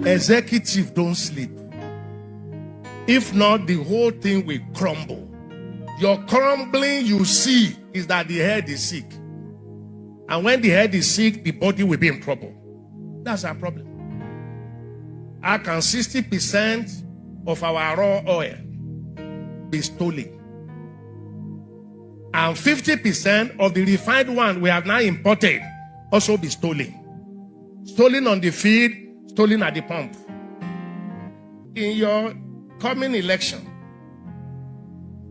executive don't sleep. If not, the whole thing will crumble. Your crumbling you see is that the head is sick. And when the head is sick, the body will be in trouble. That's our problem. How can 60% of our raw oil be stolen? And 50% of the refined one we have now imported also be stolen. Stolen on the field, stolen at the pump. In your coming election,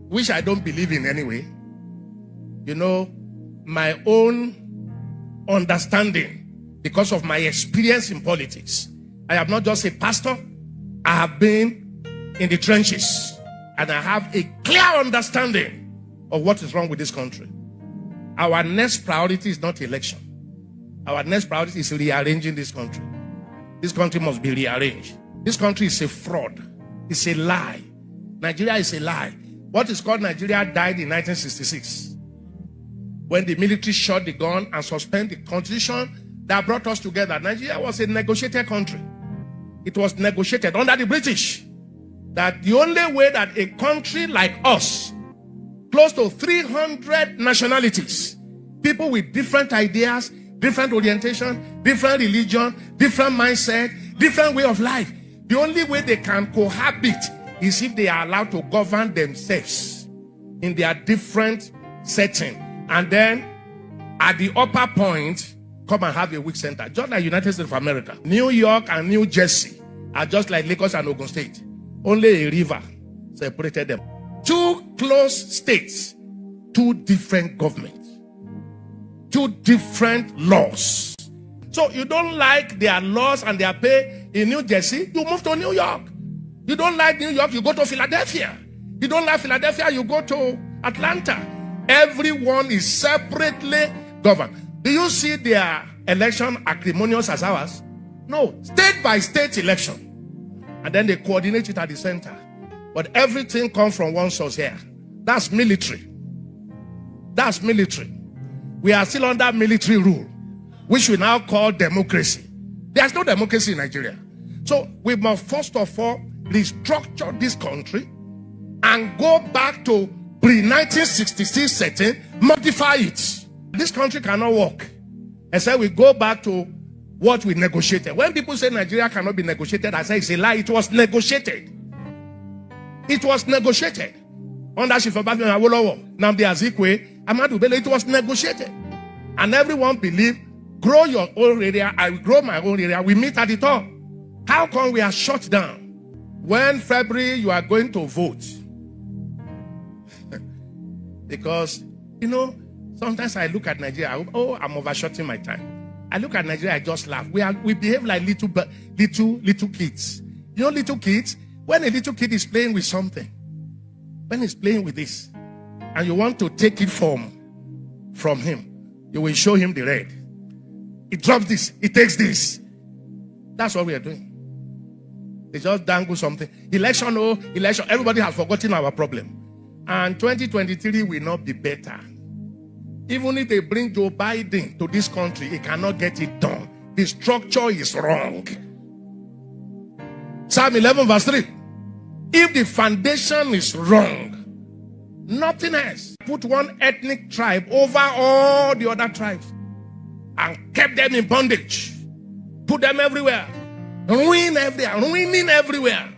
which I don't believe in anyway, you know, my own understanding, because of my experience in politics, I am not just a pastor, I have been in the trenches, and I have a clear understanding of what is wrong with this country. Our next priority is not election. Our next priority is rearranging this country. This country must be rearranged. This country is a fraud. It's a lie. Nigeria is a lie. What is called Nigeria died in 1966 when the military shot the gun and suspended the constitution that brought us together. Nigeria was a negotiated country. It was negotiated under the British that the only way that a country like us, close to 300 nationalities, people with different ideas, different orientation, different religion, different mindset, different way of life, the only way they can cohabit is if they are allowed to govern themselves in their different setting. And then at the upper point, come and have a weak center. Just like United States of America. New York and New Jersey are just like Lagos and Ogun State. Only a river separated them. Two close states, two different governments, two different laws. So you don't like their laws and their pay in New Jersey, you move to New York. You don't like New York, you go to Philadelphia. You don't like Philadelphia, you go to Atlanta. Everyone is separately governed. Do you see their election acrimonious as ours? No, state by state election. And then they coordinate it at the center. But everything comes from one source here. That's military. That's military. We are still under military rule, which we now call democracy. There's no democracy in Nigeria. So we must first of all restructure this country and go back to pre-1966 setting, modify it. This country cannot work except we go back to what we negotiated. When people say Nigeria cannot be negotiated, I say it's a lie. It was negotiated. It was negotiated. Under Shifabami Awolowo, Nnamdi Azikiwe, Ahmadu Bello, it was negotiated. And everyone believed, grow your own area, I will grow my own area. We meet at the top. How come we are shut down? When February you are going to vote? Because, you know, sometimes I look at Nigeria, I'm overshooting my time. I look at Nigeria, I just laugh. We behave like little kids. You know, little kids, when a little kid is playing with something, when he's playing with this, and you want to take it from him, you will show him the red. He drops this, he takes this. That's what we are doing. They just dangle something. Election, everybody has forgotten our problem. And 2023 will not be better. Even if they bring Joe Biden to this country, he cannot get it done. The structure is wrong. Psalm 11 verse 3. If the foundation is wrong, nothing else. Put one ethnic tribe over all the other tribes and kept them in bondage. Put them everywhere. Ruining everywhere.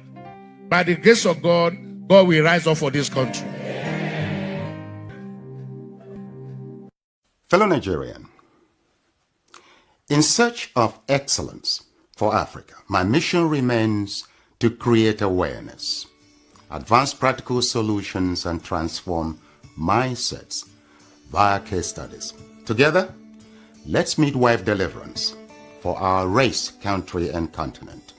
By the grace of God, God will rise up for this country. Fellow Nigerian, in search of excellence for Africa, my mission remains to create awareness, advance practical solutions, and transform mindsets via case studies. Together, let's midwife deliverance for our race, country, and continent.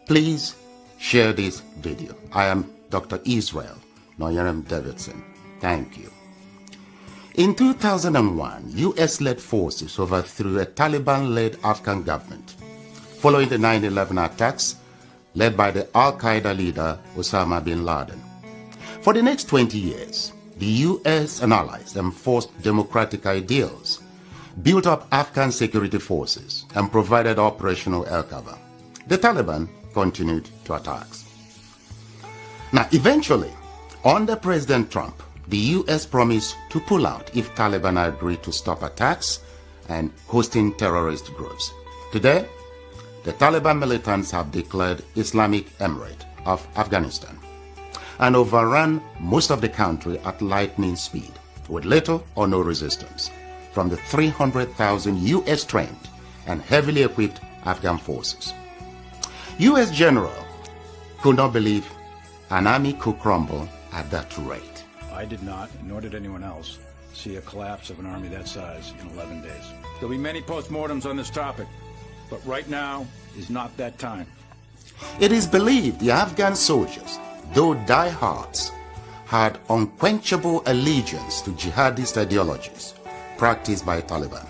Please share this video. I am Dr. Israel Noyerem Davidson. Thank you. In 2001, US-led forces overthrew a Taliban-led Afghan government following the 9/11 attacks led by the Al-Qaeda leader Osama bin Laden. For the next 20 years, the US and allies enforced democratic ideals, built up Afghan security forces, and provided operational air cover. the Taliban continued to attack. Now, eventually, under President Trump, the U.S. promised to pull out if Taliban agreed to stop attacks and hosting terrorist groups. Today, the Taliban militants have declared Islamic Emirate of Afghanistan and overrun most of the country at lightning speed with little or no resistance from the 300,000 U.S. trained and heavily equipped Afghan forces. U.S. general could not believe an army could crumble at that rate. I did not, nor did anyone else, see a collapse of an army that size in 11 days. There'll be many postmortems on this topic, but right now is not that time. It is believed the Afghan soldiers, though diehards, had unquenchable allegiance to jihadist ideologies practiced by Taliban.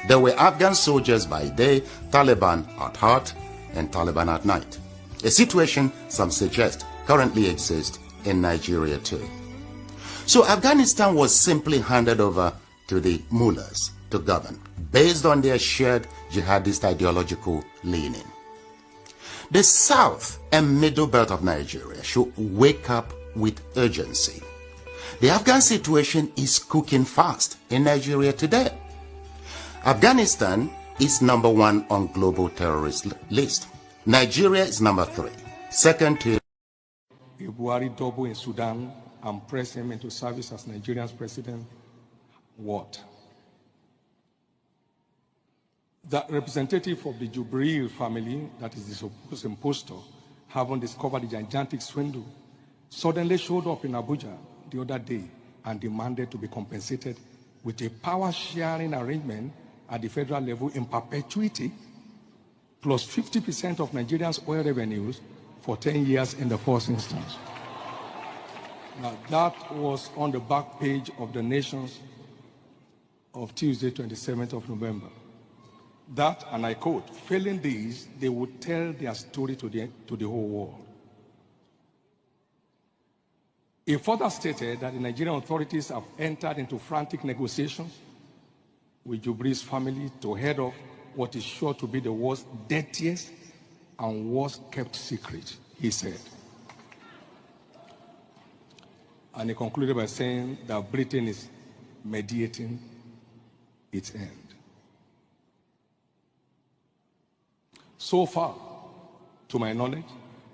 There were Afghan soldiers by day, Taliban at heart, and Taliban at night. A situation some suggest currently exists in Nigeria too. So Afghanistan was simply handed over to the mullahs to govern based on their shared jihadist ideological leaning. The south and middle belt of Nigeria should wake up with urgency. The Afghan situation is cooking fast in Nigeria today. Afghanistan is number 1 on global terrorist list. Nigeria is number 3, second to Buhari double in Sudan and press him into service as Nigeria's president. What? The representative of the Jubril family, that is the supposed impostor, having discovered the gigantic swindle, suddenly showed up in Abuja the other day and demanded to be compensated with a power-sharing arrangement at the federal level in perpetuity, plus 50% of Nigerians' oil revenues for 10 years in the first instance. Now, that was on the back page of the Nations of Tuesday, 27th of November. That, and I quote, failing these, they would tell their story to the whole world. It further stated that the Nigerian authorities have entered into frantic negotiations with Jubri's family to head off what is sure to be the world's dirtiest and worst kept secret, he said. And he concluded by saying that Britain is mediating its end. So far, to my knowledge,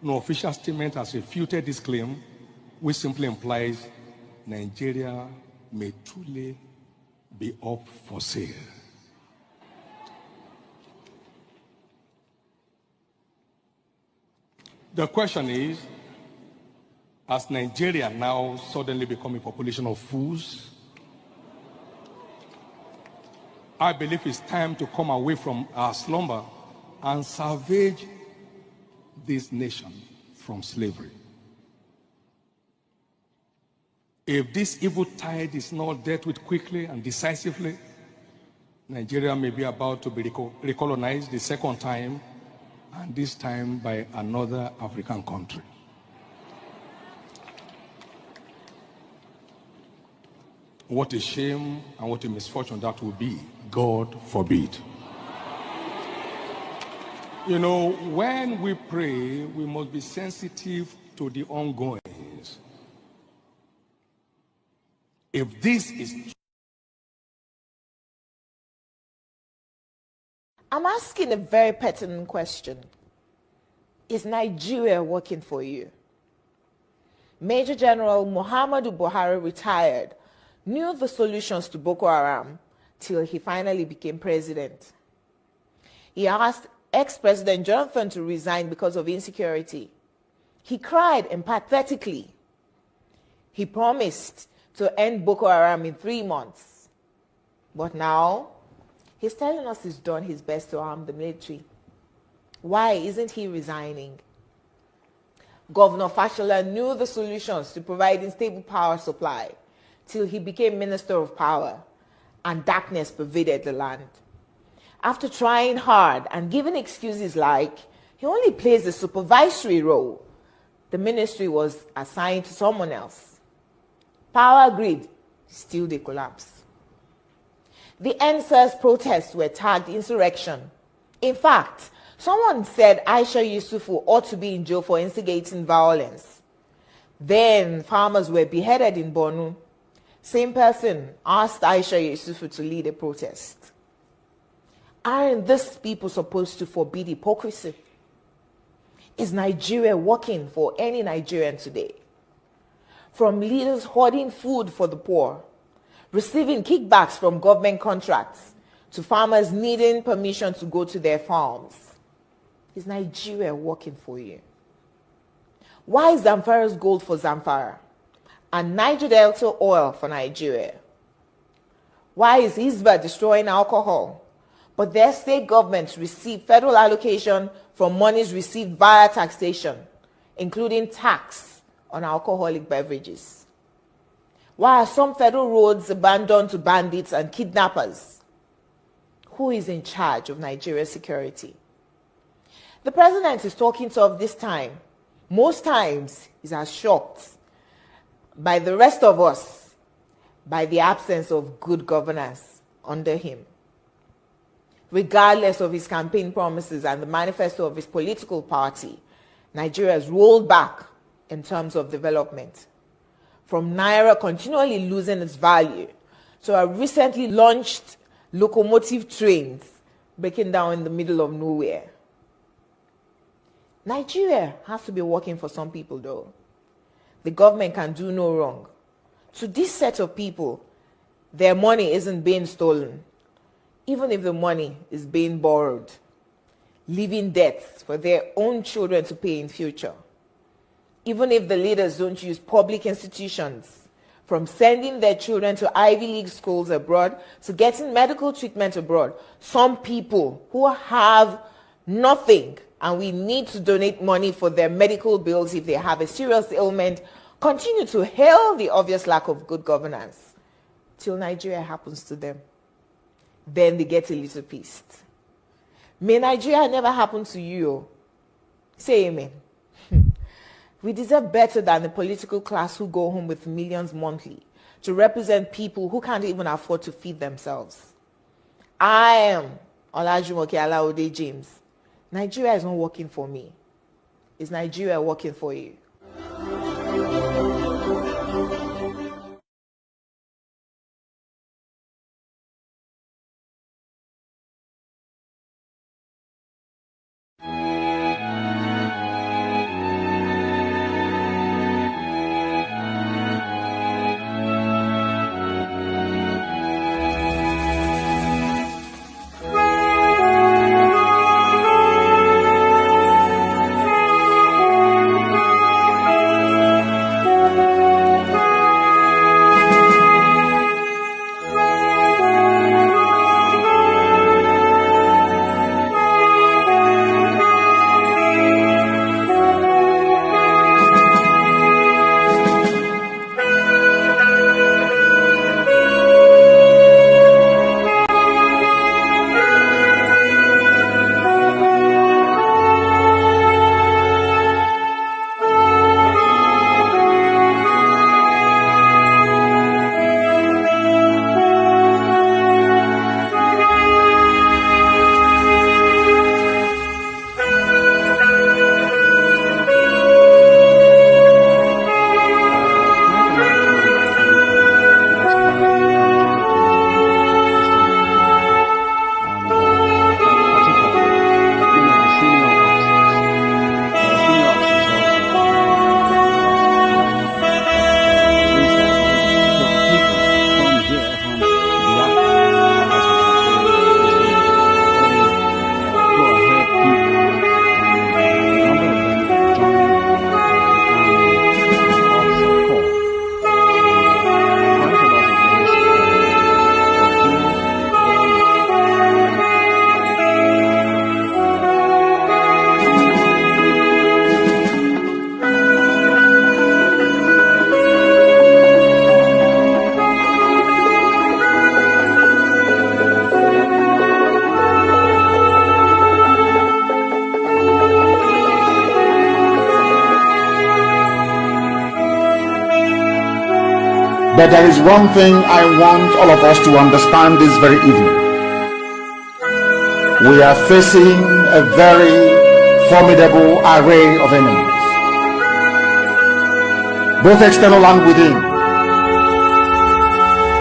no official statement has refuted this claim, which simply implies Nigeria may truly be up for sale. The question is, has Nigeria now suddenly become a population of fools? I believe it's time to come away from our slumber and salvage this nation from slavery. If this evil tide is not dealt with quickly and decisively, Nigeria may be about to be recolonized the second time, and this time by another African country. What a shame and what a misfortune that will be. God forbid. You know, when we pray, we must be sensitive to the ongoings. If this is... I'm asking a very pertinent question. Is Nigeria working for you? Major General Muhammadu Buhari retired, knew the solutions to Boko Haram till he finally became president. He asked ex-President Jonathan to resign because of insecurity. He cried empathetically. He promised to end Boko Haram in 3 months. But now, he's telling us he's done his best to arm the military. Why isn't he resigning? Governor Fashola knew the solutions to providing stable power supply till he became Minister of Power, and darkness pervaded the land. After trying hard and giving excuses like he only plays a supervisory role, the ministry was assigned to someone else. Power grid, still they collapse. The NSAS protests were tagged insurrection. In fact, Someone said Aisha Yusufu ought to be in jail for instigating violence. Then farmers were beheaded in Borno. Same person asked Aisha Yusufu to lead a protest. Aren't these people supposed to forbid hypocrisy? Is Nigeria working for any Nigerian today? From leaders hoarding food for the poor, receiving kickbacks from government contracts, to farmers needing permission to go to their farms. Is Nigeria working for you? Why is Zamfara's gold for Zamfara and Niger Delta oil for Nigeria? Why is Hisba destroying alcohol, but their state governments receive federal allocation from monies received via taxation, including tax on alcoholic beverages? Why are some federal roads abandoned to bandits and kidnappers? Who is in charge of Nigeria's security? The president is talking tough this time. Most times, he's as shocked by the rest of us by the absence of good governance under him. Regardless of his campaign promises and the manifesto of his political party, Nigeria has rolled back in terms of development. From Naira continually losing its value to our recently launched locomotive trains breaking down in the middle of nowhere. Nigeria has to be working for some people though. The government can do no wrong. To this set of people, their money isn't being stolen, even if the money is being borrowed, leaving debts for their own children to pay in future. Even if the leaders don't use public institutions, from sending their children to Ivy League schools abroad to getting medical treatment abroad, some people who have nothing and we need to donate money for their medical bills if they have a serious ailment, continue to hail the obvious lack of good governance till Nigeria happens to them. Then they get a little pissed. May Nigeria never happen to you. Say amen. We deserve better than the political class who go home with millions monthly to represent people who can't even afford to feed themselves. I am Olajumoke Alaode James. Nigeria is not working for me. Is Nigeria working for you? But there is one thing I want all of us to understand this very evening. We are facing a very formidable array of enemies, both external and within.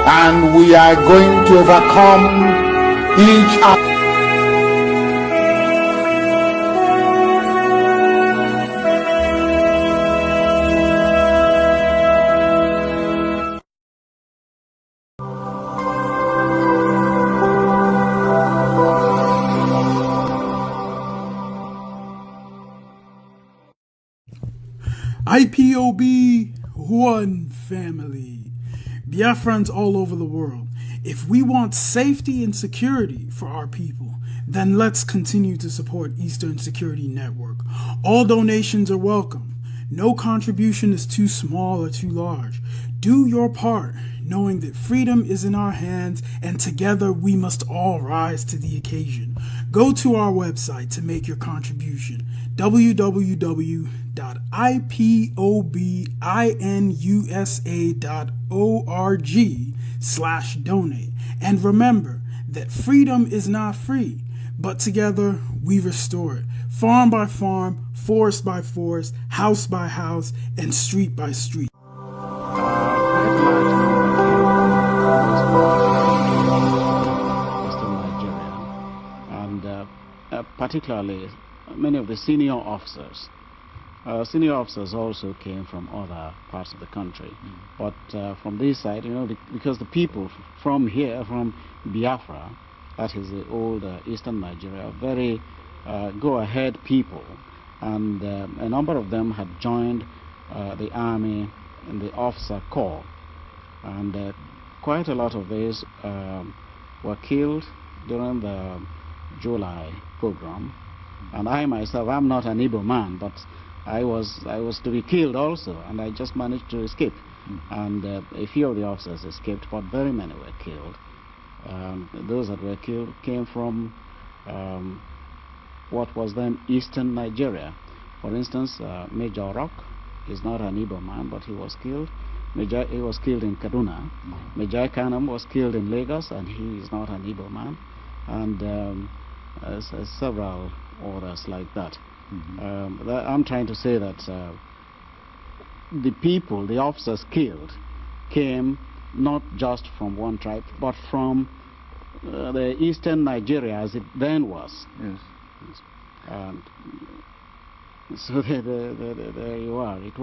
And we are going to overcome each other. IPOB, one family. Biafrans all over the world. If we want safety and security for our people, then let's continue to support Eastern Security Network. All donations are welcome. No contribution is too small or too large. Do your part, knowing that freedom is in our hands and together we must all rise to the occasion. Go to our website to make your contribution, www.ipobinUSA.org/donate. And remember that freedom is not free, but together we restore it. Farm by farm, forest by forest, house by house, and street by street. Particularly many of the senior officers. Senior officers also came from other parts of the country. But from this side, because the people from here, from Biafra, that is the old eastern Nigeria, are very go-ahead people. And a number of them had joined the army in the officer corps. And quite a lot of these were killed during the July program. And I myself, I'm not an Igbo man, but I was to be killed also, and I just managed to escape. And a few of the officers escaped, but very many were killed. Those that were killed came from what was then Eastern Nigeria. For instance, Major Rock is not an Igbo man, but he was killed. He was killed in Kaduna. Major Kanam was killed in Lagos, and he is not an Igbo man. And several others like that. I'm trying to say that the people, the officers killed, came not just from one tribe, but from the eastern Nigeria as it then was. Yes. And so there you are. It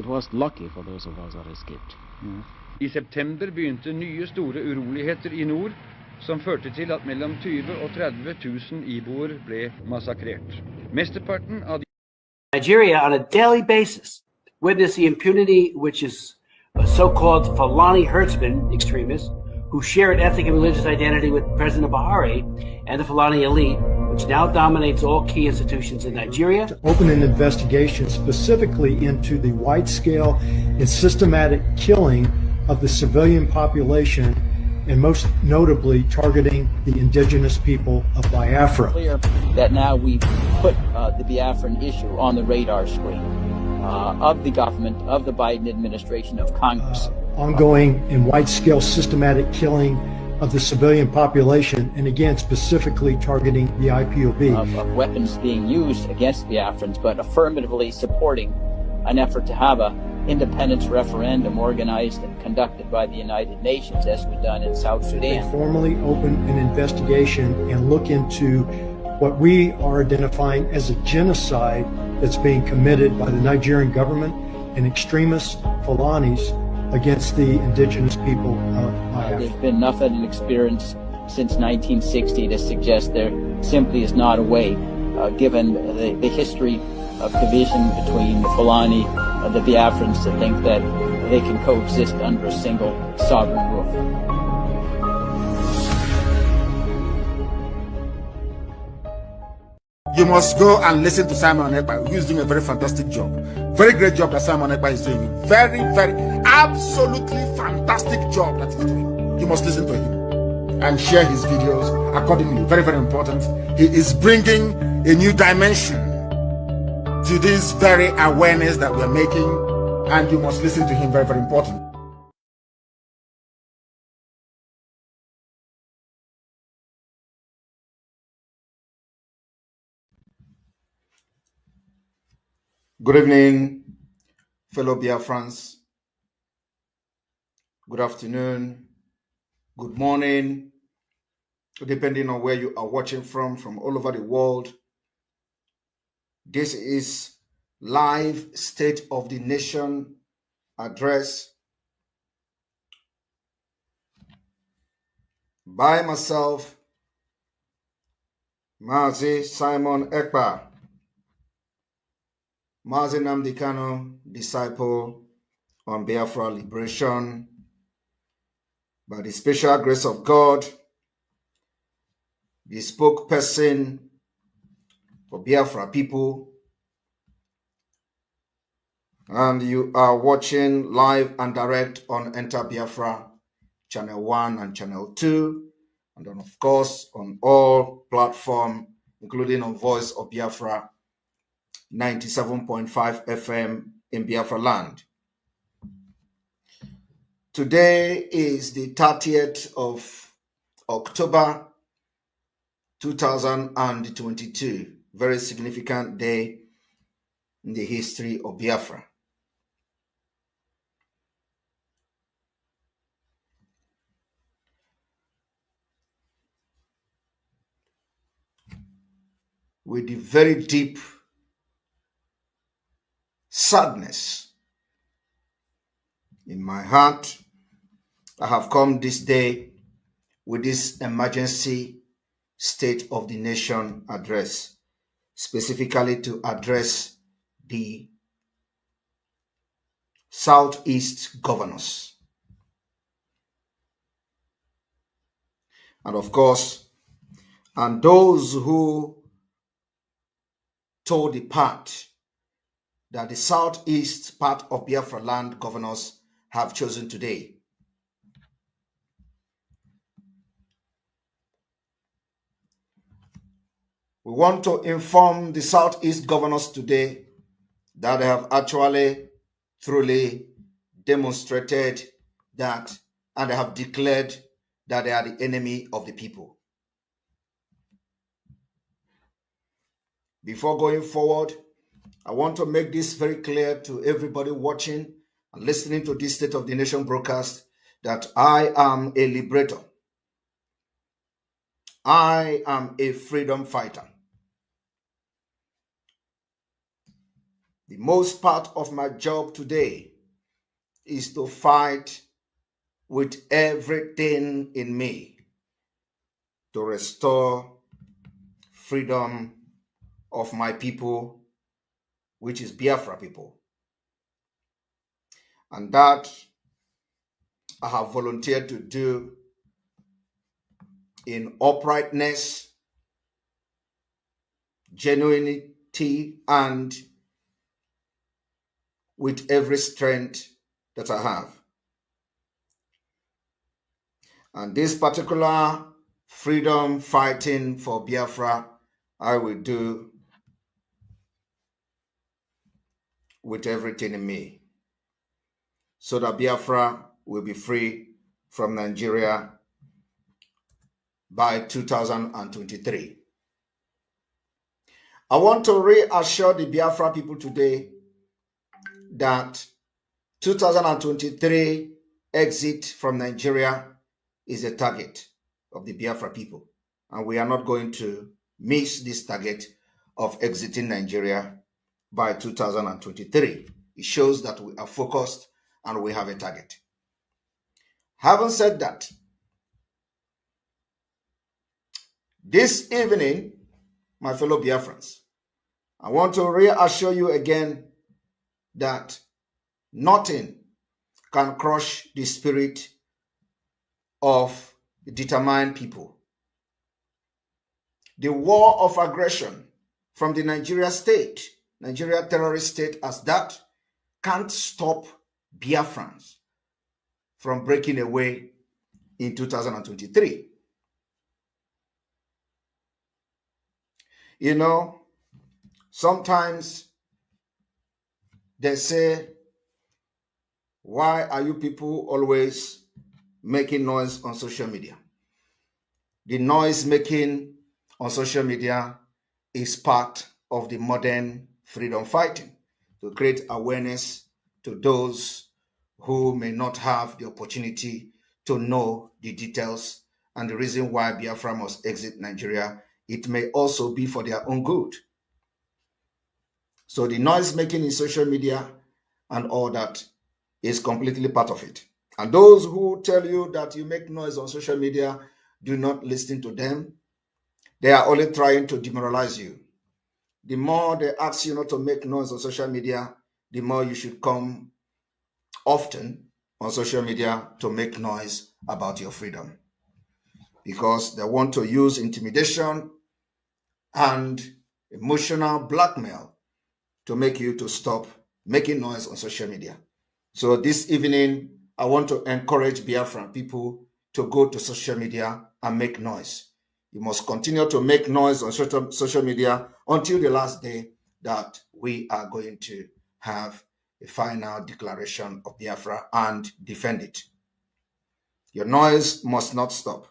was lucky for those of us that escaped. Yes. I september begynte nye store uroligheter I nord, som førte til at mellom 20 og 30 000 iboer ble massakrert. Mesteparten av Nigeria on a daily basis witness the impunity which is so-called Fulani herdsmen extremists who share an ethnic and religious identity with President Buhari and the Fulani elite, which now dominates all key institutions in Nigeria. To open an investigation specifically into the wide-scale and systematic killing of the civilian population, and most notably targeting the indigenous people of Biafra. Clear that now we've put the Biafran issue on the radar screen of the government, of the Biden administration, of Congress. Ongoing and wide-scale systematic killing of the civilian population, and again specifically targeting the IPOB. Of weapons being used against Biafrans, but affirmatively supporting an effort to have a independence referendum organized and conducted by the United Nations, as we've done in South Sudan. They formally open an investigation and look into what we are identifying as a genocide that's being committed by the Nigerian government and extremist Fulanis against the indigenous people of Biafra. There's been nothing in experience since 1960 to suggest there simply is not a way, given the history of division between the Fulani and the Biafrans, to think that they can coexist under a single sovereign roof. You must go and listen to Simon Ekpa, who is doing a very fantastic job. Very great job that Simon Ekpa is doing. Very, very, absolutely fantastic job that he's doing. You must listen to him and share his videos accordingly. Very, very important. He is bringing a new dimension to this very awareness that we're making, and you must listen to him. Very, very important. Good evening, fellow Biafrans. Good afternoon, good morning, depending on where you are watching from all over the world. This is live State of the Nation address by myself, Mazi Simon Ekpa, Mazi Nnamdi Kanu, disciple on Biafra liberation. By the special grace of God, the spokesperson for Biafra people, and you are watching live and direct on Enter Biafra Channel 1 and Channel 2, and then of course on all platforms, including on Voice of Biafra 97.5 FM in Biafra land. Today is the 30th of October 2022, very significant day in the history of Biafra. With the very deep sadness in my heart, I have come this day with this emergency State of the Nation address, specifically to address the Southeast governors. And of course, and those who told the part that the Southeast part of Biafra land governors have chosen today. We want to inform the Southeast governors today that they have actually truly demonstrated that, and they have declared that they are the enemy of the people. Before going forward, I want to make this very clear to everybody watching and listening to this State of the Nation broadcast that I am a liberator. I am a freedom fighter. The most part of my job today is to fight with everything in me to restore freedom of my people, which is Biafra people. And that I have volunteered to do in uprightness, genuinity, and with every strength that I have. And this particular freedom fighting for Biafra, I will do with everything in me, so that Biafra will be free from Nigeria by 2023. I want to reassure the Biafra people today that 2023 exit from Nigeria is a target of the Biafra people, and we are not going to miss this target of exiting Nigeria by 2023. It shows that we are focused and we have a target. Having said that, this evening, my fellow Biafrans, I want to reassure you again that nothing can crush the spirit of determined people. The war of aggression from the Nigeria terrorist state as that, can't stop Biafrans from breaking away in 2023. You know, sometimes they say, why are you people always making noise on social media? The noise making on social media is part of the modern freedom fighting. to create awareness to those who may not have the opportunity to know the details and the reason why Biafra must exit Nigeria. It may also be for their own good. So the noise making in social media and all that is completely part of it. And those who tell you that you make noise on social media, do not listen to them. They are only trying to demoralize you. The more they ask you not to make noise on social media, the more you should come often on social media to make noise about your freedom. Because they want to use intimidation and emotional blackmail to make you to stop making noise on social media. So this evening, I want to encourage Biafran people to go to social media and make noise. You must continue to make noise on social media until the last day that we are going to have a final declaration of Biafra and defend it. Your noise must not stop.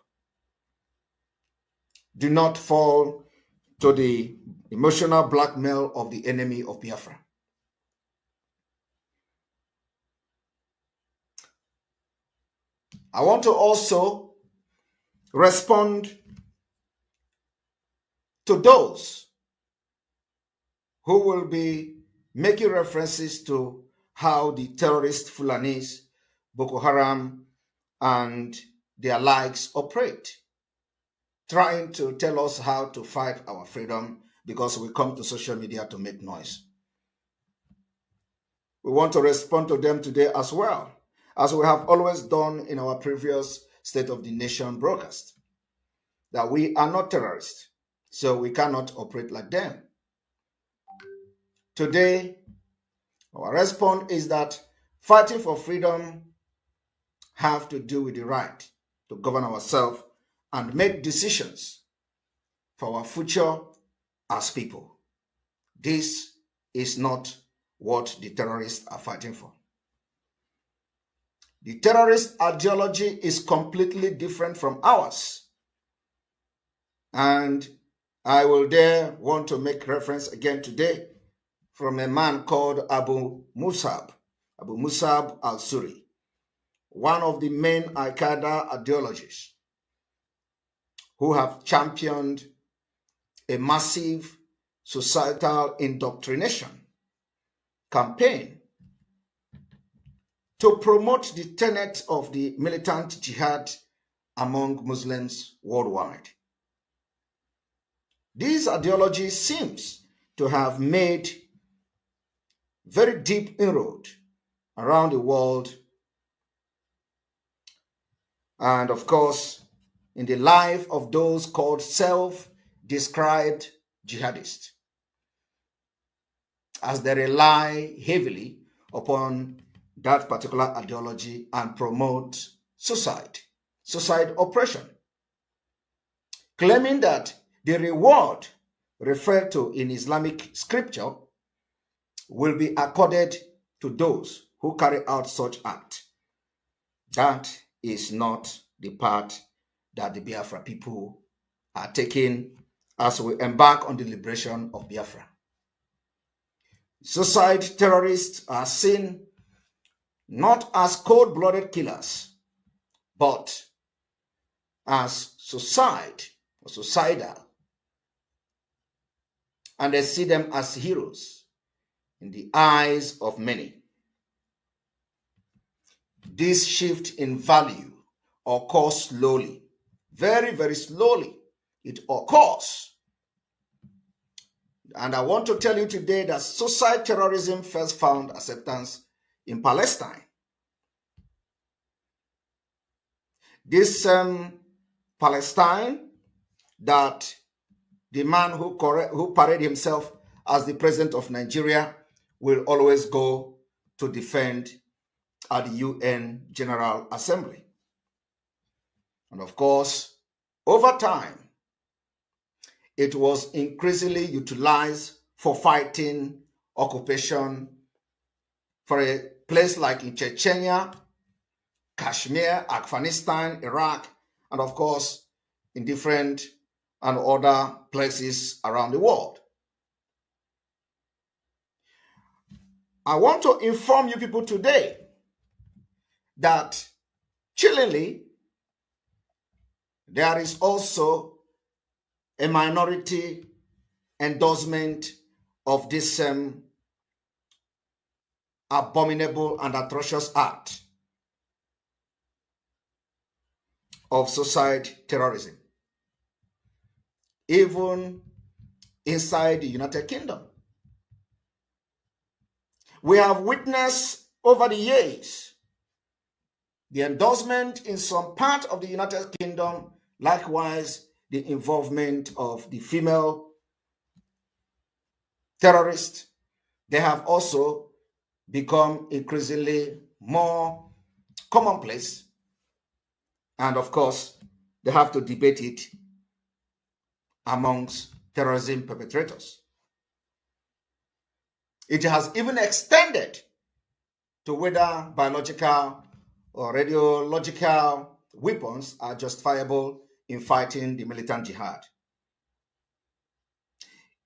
Do not fall to the emotional blackmail of the enemy of Biafra. I want to also respond to those who will be making references to how the terrorist Fulanis, Boko Haram, and their likes operate, trying to tell us how to fight our freedom because we come to social media to make noise. We want to respond to them today as well, as we have always done in our previous State of the Nation broadcast, that we are not terrorists, so we cannot operate like them. Today, our response is that fighting for freedom have to do with the right to govern ourselves and make decisions for our future as people. This is not what the terrorists are fighting for. The terrorist ideology is completely different from ours. And I will dare want to make reference again today from a man called Abu Musab al-Suri, one of the main Al-Qaeda ideologists who have championed a massive societal indoctrination campaign to promote the tenet of the militant jihad among Muslims worldwide. This ideology seems to have made very deep inroad around the world, and of course in the life of those called self-described jihadists, as they rely heavily upon that particular ideology and promote suicide oppression, claiming that the reward referred to in Islamic scripture will be accorded to those who carry out such act. That is not the path that the Biafra people are taking as we embark on the liberation of Biafra. Suicide terrorists are seen not as cold-blooded killers, but as suicidal. And they see them as heroes in the eyes of many. This shift in value occurs slowly, very, very slowly. It occurs. And I want to tell you today that suicide terrorism first found acceptance in Palestine. This Palestine that the man who paraded himself as the president of Nigeria will always go to defend at the UN General Assembly. And of course, over time, it was increasingly utilized for fighting occupation for a place like in Chechnya, Kashmir, Afghanistan, Iraq, and of course, in different and other places around the world. I want to inform you people today that chillingly, there is also a minority endorsement of this abominable and atrocious act of suicide terrorism, even inside the United Kingdom. We have witnessed over the years the endorsement in some part of the United Kingdom, likewise the involvement of the female terrorists. They have also become increasingly more commonplace. And of course, they have to debate it amongst terrorism perpetrators. It has even extended to whether biological or radiological weapons are justifiable in fighting the militant jihad.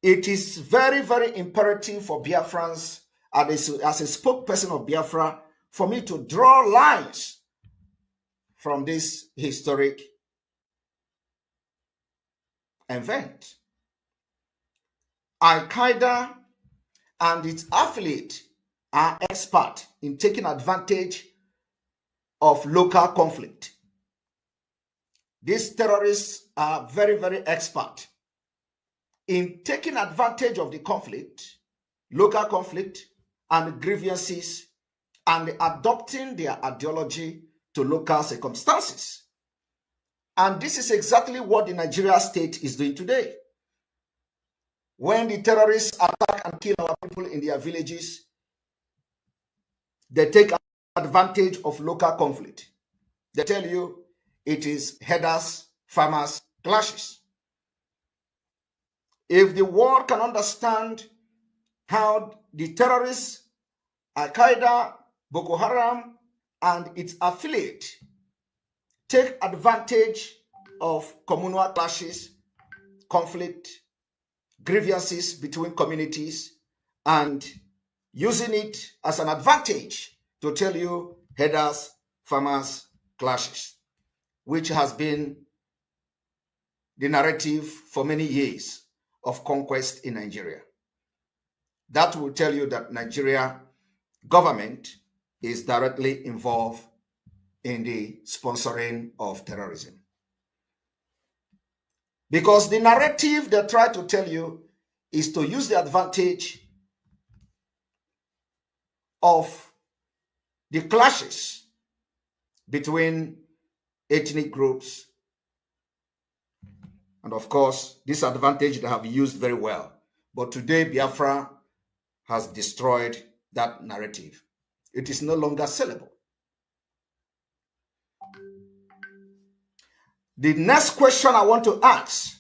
It is very, very imperative for Biafrans, as a spokesperson of Biafra, for me to draw lines from this historic event. Al-Qaeda and its affiliates are expert in taking advantage of local conflict. These terrorists are very, very expert in taking advantage of the conflict, local conflict, and grievances, and adopting their ideology to local circumstances. And this is exactly what the Nigeria state is doing today. When the terrorists attack and kill our people in their villages, they take advantage of local conflict. They tell you it is herders, farmers, clashes. If the world can understand how the terrorists, Al-Qaeda, Boko Haram, and its affiliate take advantage of communal clashes, conflict, grievances between communities, and using it as an advantage to tell you herders, farmers, clashes, which has been the narrative for many years of conquest in Nigeria. That will tell you that Nigeria government is directly involved in the sponsoring of terrorism. Because the narrative they try to tell you is to use the advantage of the clashes between ethnic groups. And of course, this advantage they have used very well. But today, Biafra has destroyed that narrative. It is no longer sellable. The next question I want to ask: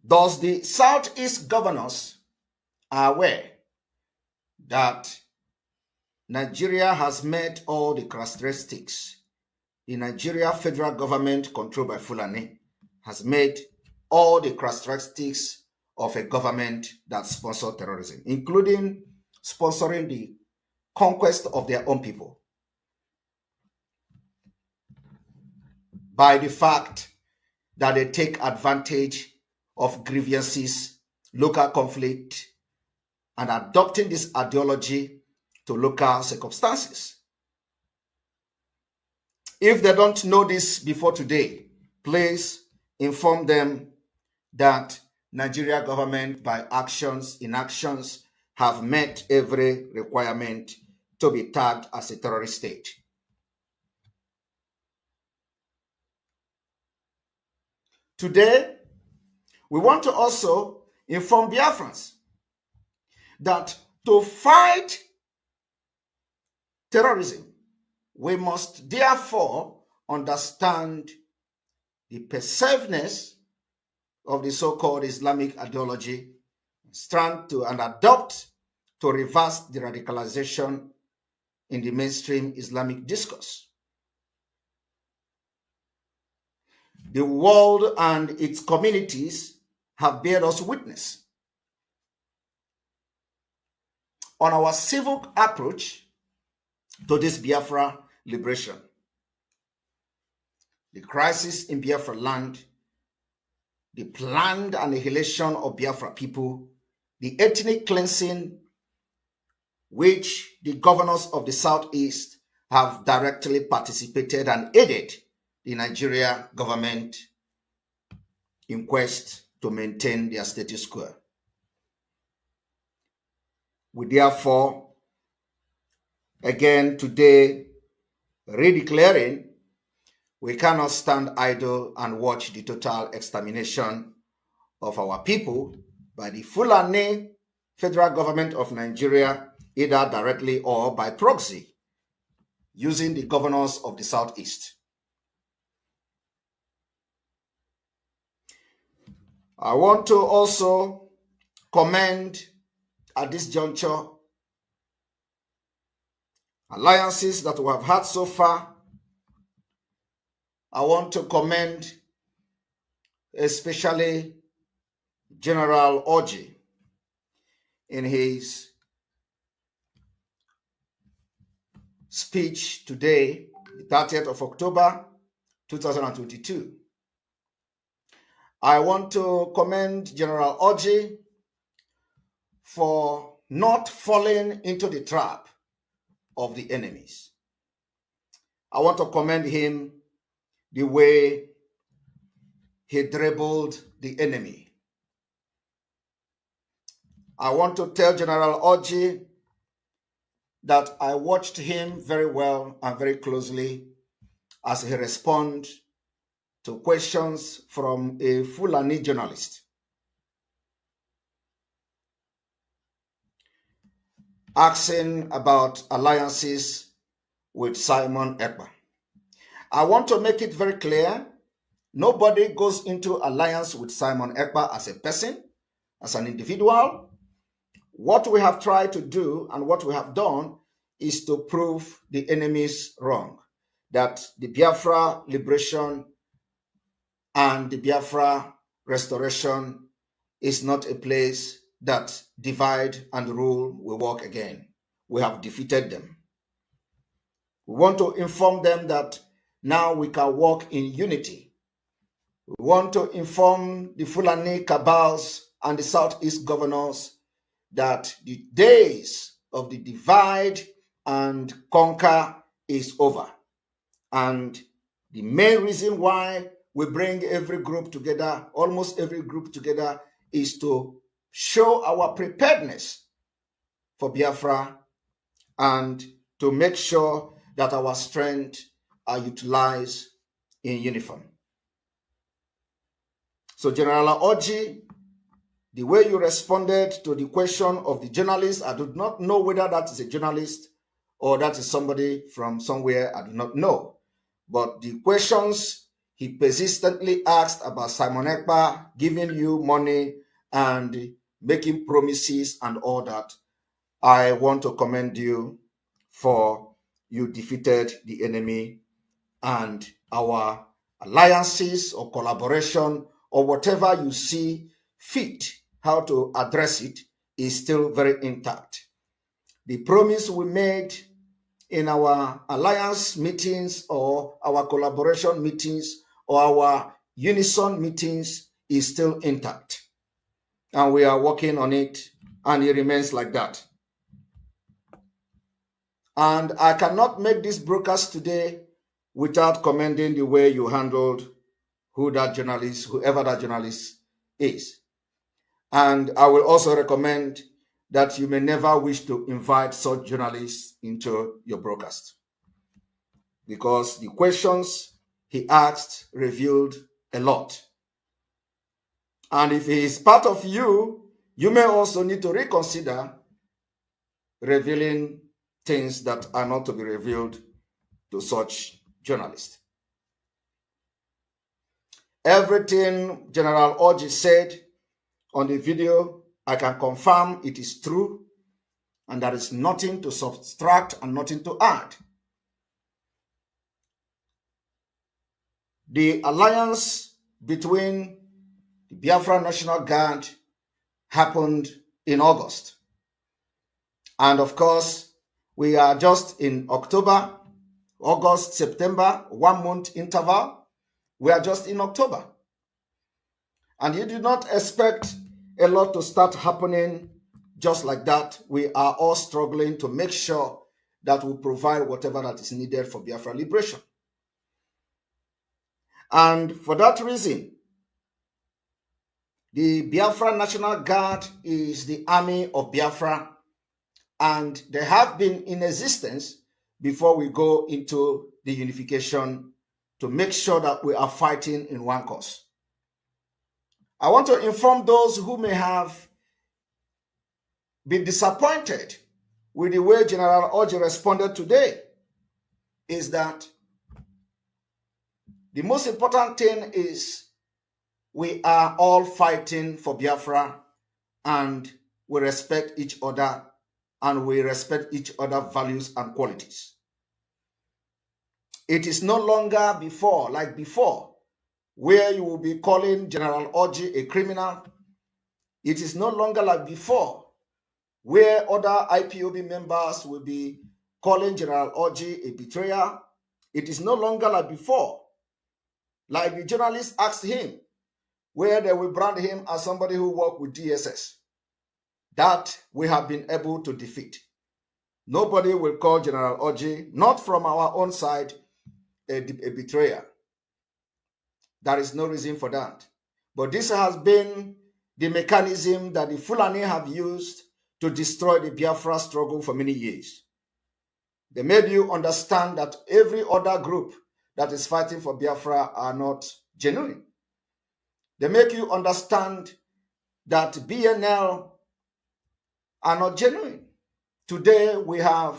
does the Southeast governors are aware that Nigeria has met all the characteristics? The Nigeria federal government, controlled by Fulani, has made all the characteristics of a government that sponsors terrorism, including sponsoring the conquest of their own people by the fact that they take advantage of grievances, local conflict, and adopting this ideology to local circumstances. If they don't know this before today, please inform them that Nigeria government, by inactions, have met every requirement to be tagged as a terrorist state. Today, we want to also inform Biafrans that to fight terrorism, we must therefore understand the pervasiveness of the so-called Islamic ideology, stand to and adopt to reverse the radicalization in the mainstream Islamic discourse. The world and its communities have bear us witness on our civil approach to this Biafra liberation. The crisis in Biafra land, the planned annihilation of Biafra people, the ethnic cleansing which the governors of the Southeast have directly participated and aided the Nigeria government in quest to maintain their status quo. We therefore, again today, redeclaring we cannot stand idle and watch the total extermination of our people by the Fulani federal government of Nigeria, either directly or by proxy, using the governors of the Southeast. I want to also commend at this juncture alliances that we have had so far. I want to commend especially General Orji in his speech today, the 30th of October, 2022. I want to commend General Orji for not falling into the trap of the enemies. I want to commend him the way he dribbled the enemy. I want to tell General Orji that I watched him very well and very closely as he responded to questions from a Fulani journalist asking about alliances with Simon Ekpa. I want to make it very clear, nobody goes into alliance with Simon Ekpa as a person, as an individual. What we have tried to do and what we have done is to prove the enemies wrong, that the Biafra liberation and the Biafra restoration is not a place that divide and rule will work again. We have defeated them. We want to inform them that now we can walk in unity. We want to inform the Fulani cabals and the Southeast governors that the days of the divide and conquer is over. And the main reason why we bring every group together, almost every group together, is to show our preparedness for Biafra and to make sure that our strength are utilized in uniform. So General Orji, the way you responded to the question of the journalist, I do not know whether that is a journalist or that is somebody from somewhere, I do not know. But the questions he persistently asked about Simon Ekpa giving you money and making promises and all that, I want to commend you for you defeated the enemy, and our alliances or collaboration or whatever you see fit how to address it is still very intact. The promise we made in our alliance meetings or our collaboration meetings or our unison meetings is still intact. And we are working on it, and it remains like that. And I cannot make this broadcast today without commending the way you handled whoever that journalist is. And I will also recommend that you may never wish to invite such journalists into your broadcast, because the questions he asked revealed a lot. And if he is part of you, you may also need to reconsider revealing things that are not to be revealed to such journalists. Everything General Orji said on the video, I can confirm it is true, and there is nothing to subtract and nothing to add. The alliance between the Biafra National Guard happened in August. And of course, we are just in October, August, September, 1 month interval. We are just in October. And you do not expect a lot to start happening just like that. We are all struggling to make sure that we provide whatever that is needed for Biafra liberation. And for that reason, the Biafra National Guard is the army of Biafra, and they have been in existence before we go into the unification to make sure that we are fighting in one cause. I want to inform those who may have been disappointed with the way General Orji responded today is that the most important thing is we are all fighting for Biafra, and we respect each other, and we respect each other's values and qualities. It is no longer like before, where you will be calling General Orji a criminal. It is no longer like before, where other IPOB members will be calling General Orji a betrayer. It is no longer like before, like the journalists asked him, where they will brand him as somebody who worked with DSS. That we have been able to defeat. Nobody will call General Orji, not from our own side, a betrayer. There is no reason for that. But this has been the mechanism that the Fulani have used to destroy the Biafra struggle for many years. They made you understand that every other group that is fighting for Biafra are not genuine. They make you understand that BNL are not genuine. Today we have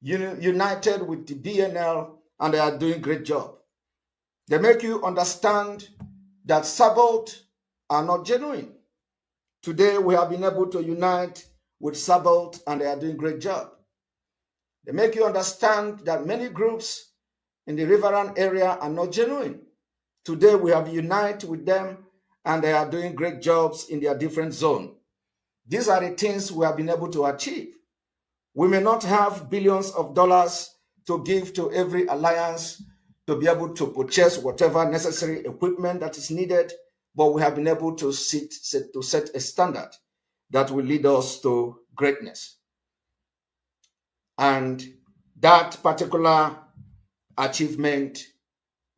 united with the BNL and they are doing a great job. They make you understand that Sabot are not genuine. Today we have been able to unite with Sabot and they are doing a great job. They make you understand that many groups in the Riverine area are not genuine. Today we have united with them and they are doing great jobs in their different zones. These are the things we have been able to achieve. We may not have billions of dollars to give to every alliance to be able to purchase whatever necessary equipment that is needed, but we have been able to set a standard that will lead us to greatness. And that particular achievement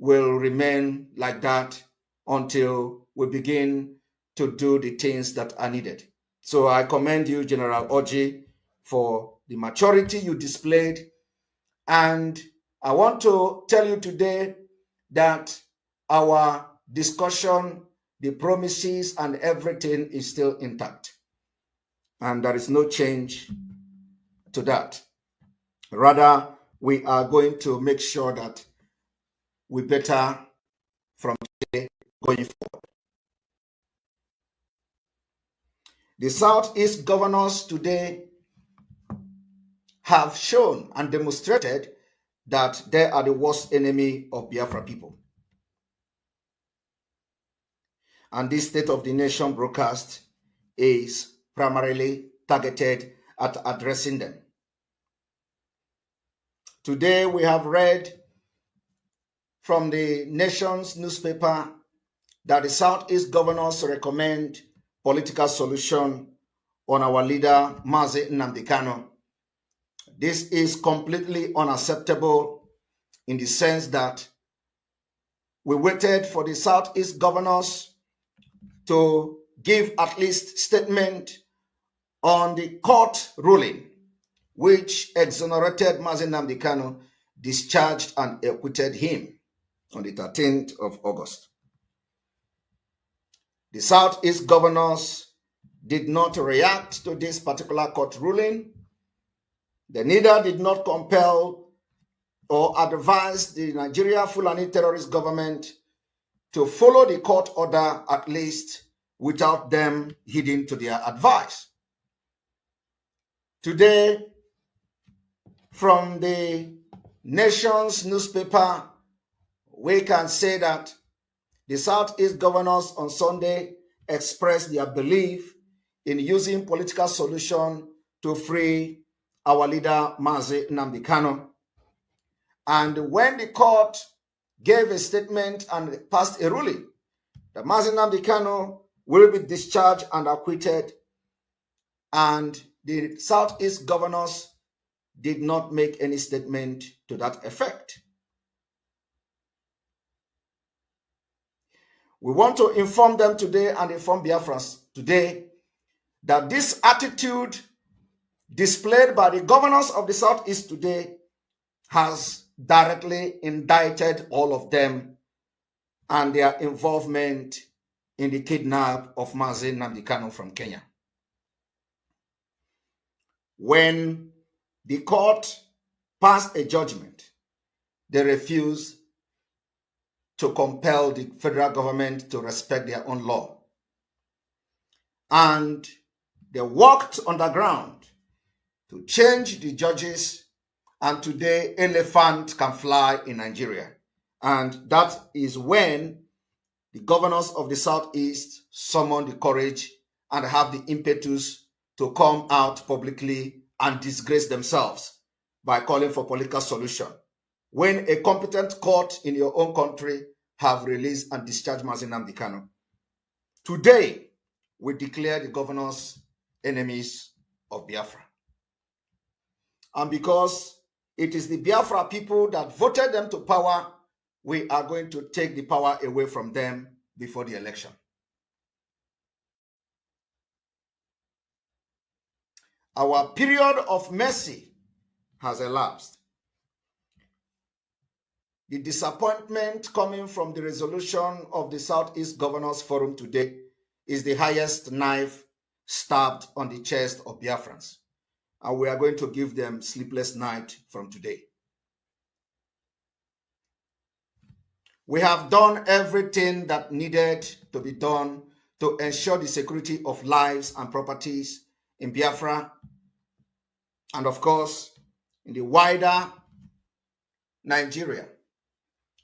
will remain like that until we begin to do the things that are needed. So I commend you, General Orji, for the maturity you displayed. And I want to tell you today that our discussion, the promises and everything is still intact. And there is no change to that. Rather, we are going to make sure that we better from today going forward. The Southeast governors today have shown and demonstrated that they are the worst enemy of Biafra people. And this State of the Nation broadcast is primarily targeted at addressing them. Today we have read from the Nation's newspaper that the Southeast governors recommend political solution on our leader, Mazi Nnamdi Kanu. This is completely unacceptable in the sense that we waited for the Southeast governors to give at least statement on the court ruling, which exonerated Mazi Nnamdi Kanu, discharged and acquitted him on the 13th of August. The Southeast governors did not react to this particular court ruling. They neither did not compel or advise the Nigeria Fulani terrorist government to follow the court order, at least without them heeding to their advice. Today, from the Nation's newspaper, we can say that the Southeast governors on Sunday expressed their belief in using political solution to free our leader, Mazi Nnamdi Kanu. And when the court gave a statement and passed a ruling that Mazi Nnamdi Kanu will be discharged and acquitted, and the Southeast governors did not make any statement to that effect. We want to inform them today and inform Biafrans today that this attitude displayed by the governors of the Southeast today has directly indicted all of them and their involvement in the kidnap of Mazi Nnamdi Kanu from Kenya. When the court passed a judgment, they refused to compel the federal government to respect their own law. And they worked underground to change the judges, and today elephant can fly in Nigeria. And that is when the governors of the Southeast summoned the courage and have the impetus to come out publicly and disgrace themselves by calling for political solution, when a competent court in your own country have released and discharged Mazi Nnamdi Kanu. Today, we declare the governors enemies of Biafra. And because it is the Biafra people that voted them to power, we are going to take the power away from them before the election. Our period of mercy has elapsed. The disappointment coming from the resolution of the Southeast Governors Forum today is the highest knife stabbed on the chest of Biafrans. And we are going to give them sleepless night from today. We have done everything that needed to be done to ensure the security of lives and properties in Biafra, and of course, in the wider Nigeria.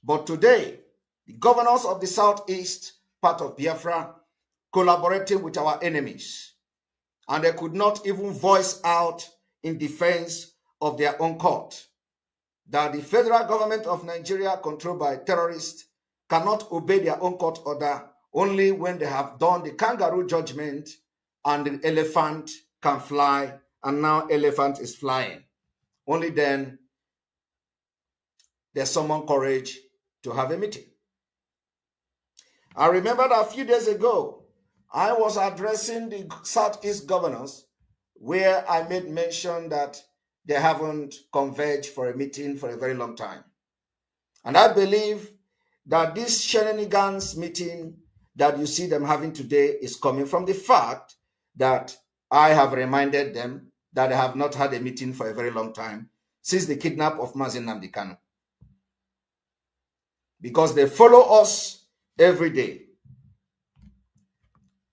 But today, the governors of the Southeast part of Biafra collaborating with our enemies, and they could not even voice out in defense of their own court that the federal government of Nigeria, controlled by terrorists, cannot obey their own court order only when they have done the kangaroo judgment and the elephant can fly, and now elephant is flying. Only then they summon courage to have a meeting. I remember that a few days ago, I was addressing the Southeast governors where I made mention that they haven't converged for a meeting for a very long time. And I believe that this shenanigans meeting that you see them having today is coming from the fact that I have reminded them that they have not had a meeting for a very long time since the kidnap of Mazi Nnamdi Kanu. Because they follow us every day.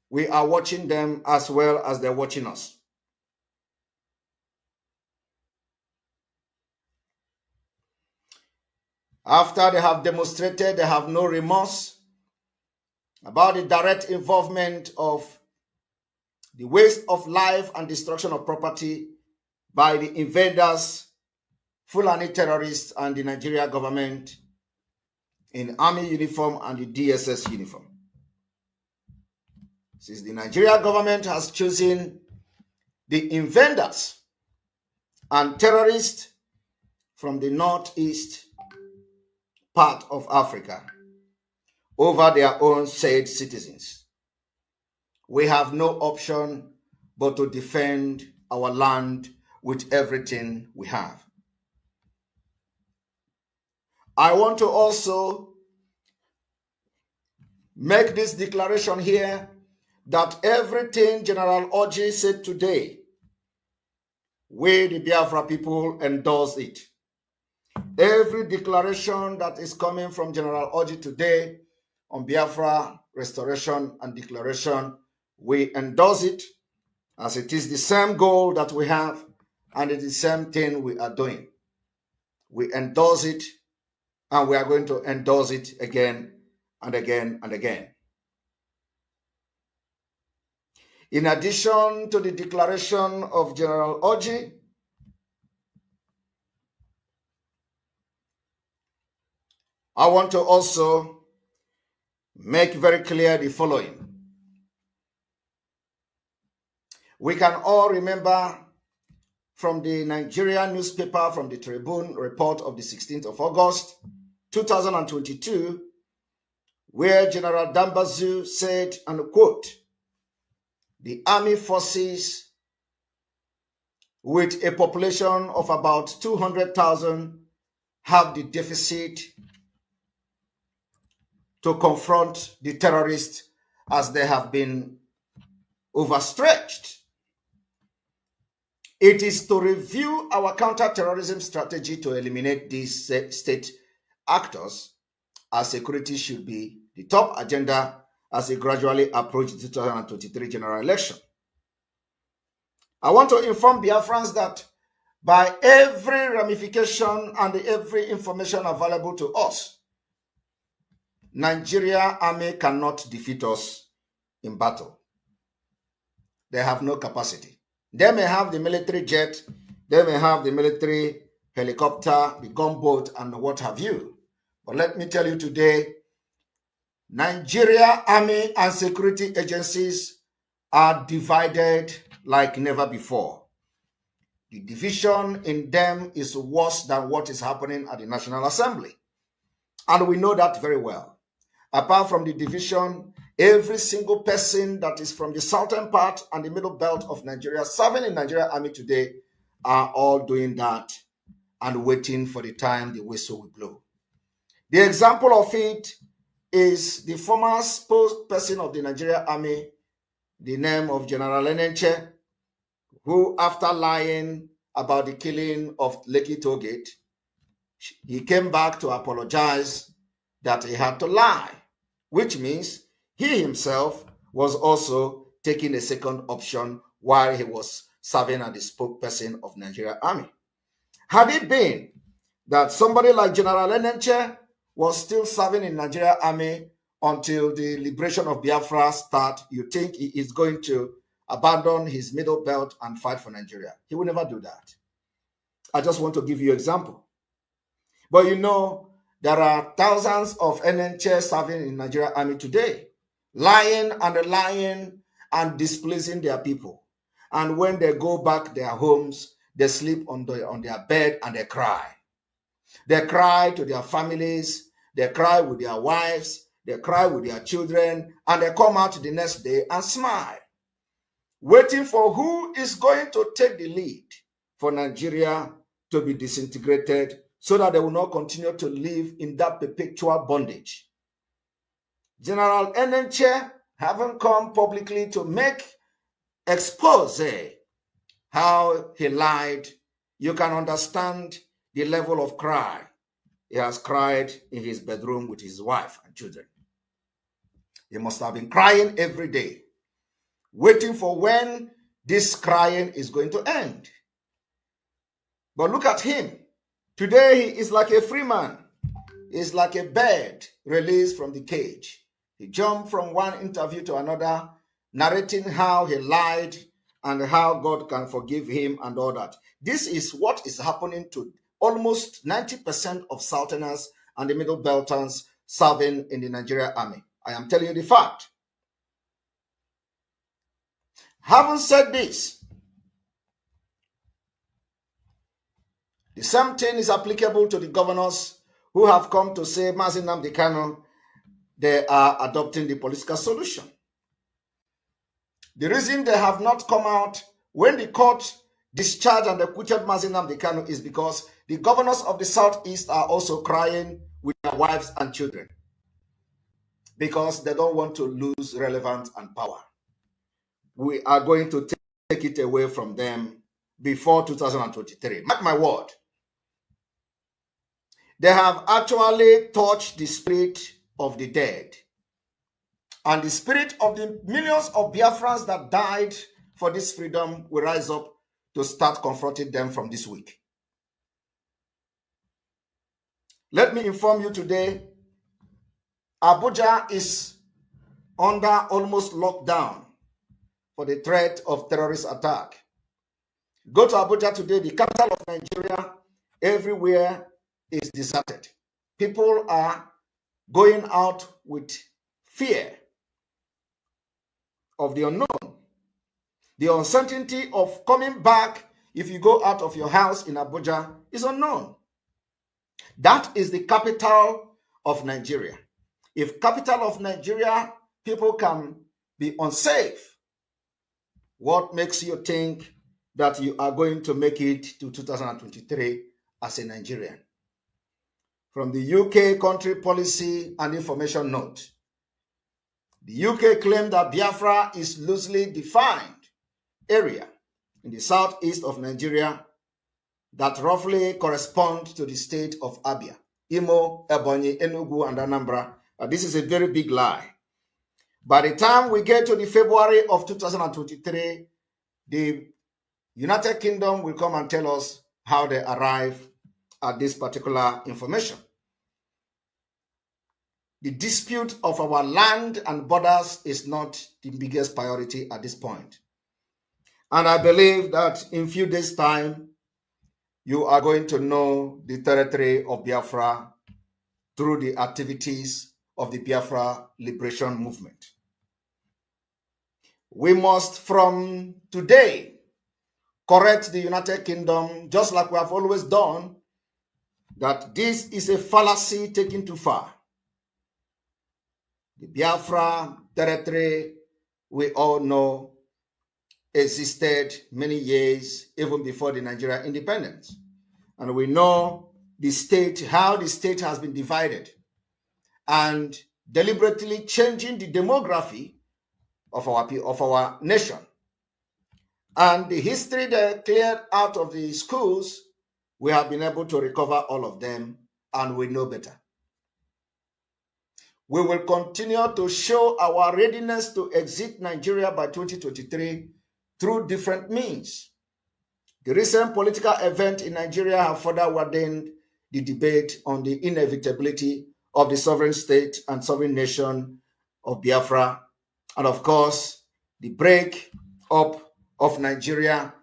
We are watching them as well as they're watching us. After they have demonstrated they have no remorse about the direct involvement of the waste of life and destruction of property by the invaders, Fulani terrorists, and the Nigeria government in army uniform and the DSS uniform. Since the Nigeria government has chosen the invaders and terrorists from the northeast part of Africa over their own said citizens, we have no option but to defend our land with everything we have. I want to also make this declaration here that everything General Orji said today, we the Biafra people endorse it. Every declaration that is coming from General Orji today on Biafra restoration and declaration, we endorse it, as it is the same goal that we have and it is the same thing we are doing. We endorse it, and we are going to endorse it again and again and again. In addition to the declaration of General Orji, I want to also make very clear the following. We can all remember from the Nigerian newspaper, from the Tribune report of the 16th of August, 2022, where General Dambazu said, and quote, the army forces with a population of about 200,000 have the deficit to confront the terrorists as they have been overstretched. It is to review our counter-terrorism strategy to eliminate these state actors, as security should be the top agenda as we gradually approach the 2023 general election. I want to inform Biafrans that by every ramification and every information available to us, Nigeria army cannot defeat us in battle. They have no capacity. They may have the military jet, they may have the military helicopter, the gunboat, and what have you. But let me tell you today, Nigeria army and security agencies are divided like never before. The division in them is worse than what is happening at the National Assembly. And we know that very well. Apart from the division, every single person that is from the southern part and the middle belt of Nigeria serving in Nigeria army today are all doing that and waiting for the time the whistle will blow. The example of it is the former spokesperson of the Nigeria army, the name of General Enenche, who, after lying about the killing of Lekki Tollgate, he came back to apologize that he had to lie, which means he himself was also taking a second option while he was serving as the spokesperson of Nigeria army. Had it been that somebody like General Enenche was still serving in Nigeria army until the liberation of Biafra start, you think he is going to abandon his middle belt and fight for Nigeria? He will never do that. I just want to give you an example. But you know, there are thousands of Enenche serving in Nigeria army today, lying and displeasing their people. And when they go back their homes, they sleep on their bed and they cry. They cry to their families, they cry with their wives, they cry with their children, and they come out the next day and smile, waiting for who is going to take the lead for Nigeria to be disintegrated so that they will not continue to live in that perpetual bondage. General Enenche haven't come publicly to make expose how he lied. You can understand the level of cry. He has cried in his bedroom with his wife and children. He must have been crying every day, waiting for when this crying is going to end. But look at him. Today he is like a free man. He is like a bird released from the cage. He jumped from one interview to another, narrating how he lied and how God can forgive him and all that. This is what is happening to almost 90% of Southerners and the Middle Belters serving in the Nigeria army. I am telling you the fact. Having said this, the same thing is applicable to the governors who have come to say, Mazi Nnamdi Kanu, they are adopting the political solution. The reason they have not come out when the court discharged and acquitted Mazi Nnamdi Kanu is because the governors of the Southeast are also crying with their wives and children because they don't want to lose relevance and power. We are going to take it away from them before 2023. Mark my word. They have actually touched the spirit of the dead. And the spirit of the millions of Biafrans that died for this freedom will rise up to start confronting them from this week. Let me inform you today, Abuja is under almost lockdown for the threat of terrorist attack. Go to Abuja today, the capital of Nigeria, everywhere is deserted. People are going out with fear of the unknown, the uncertainty of coming back if you go out of your house in Abuja is unknown. That is the capital of Nigeria. If capital of Nigeria, people can be unsafe, what makes you think that you are going to make it to 2023 as a Nigerian? From the UK Country Policy and Information Note, the UK claimed that Biafra is loosely defined area in the southeast of Nigeria that roughly correspond to the state of Abia, Imo, Ebonyi, Enugu, and Anambra. This is a very big lie. By the time we get to the February of 2023, the United Kingdom will come and tell us how they arrive at this particular information. The dispute of our land and borders is not the biggest priority at this point. And I believe that in few days' time, you are going to know the territory of Biafra through the activities of the Biafra Liberation Movement. We must, from today, correct the United Kingdom, just like we have always done, that this is a fallacy taken too far. The Biafra territory, we all know, existed many years, even before the Nigerian independence. And we know the state, how the state has been divided and deliberately changing the demography of our nation. And the history they cleared out of the schools, we have been able to recover all of them, and we know better. We will continue to show our readiness to exit Nigeria by 2023 through different means. The recent political event in Nigeria have further widened the debate on the inevitability of the sovereign state and sovereign nation of Biafra, and of course, the break up of Nigeria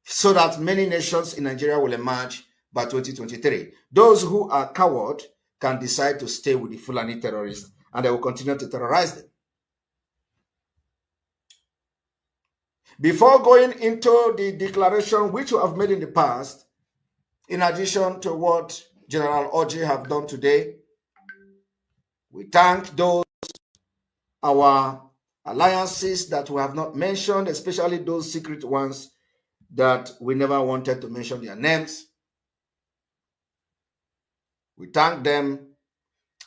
so that many nations in Nigeria will emerge by 2023. Those who are coward can decide to stay with the Fulani terrorists, and they will continue to terrorize them. Before going into the declaration which we have made in the past, in addition to what General Oji have done today, we thank those, our alliances that we have not mentioned, especially those secret ones that we never wanted to mention their names. We thank them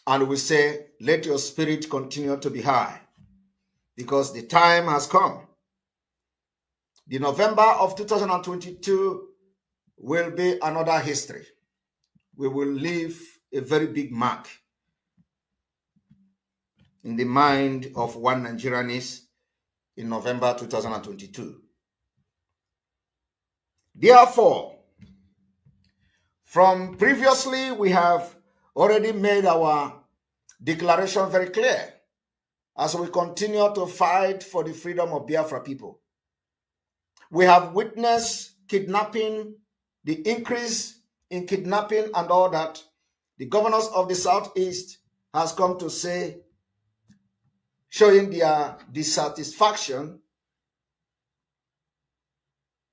and we say, let your spirit continue to be high, because the time has come. The November of 2022 will be another history. We will leave a very big mark in the mind of one Nigerianist in November 2022. Therefore, from previously, we have already made our declaration very clear as we continue to fight for the freedom of Biafra people. We have witnessed kidnapping, the increase in kidnapping and all that. The governors of the Southeast has come to say, showing their dissatisfaction,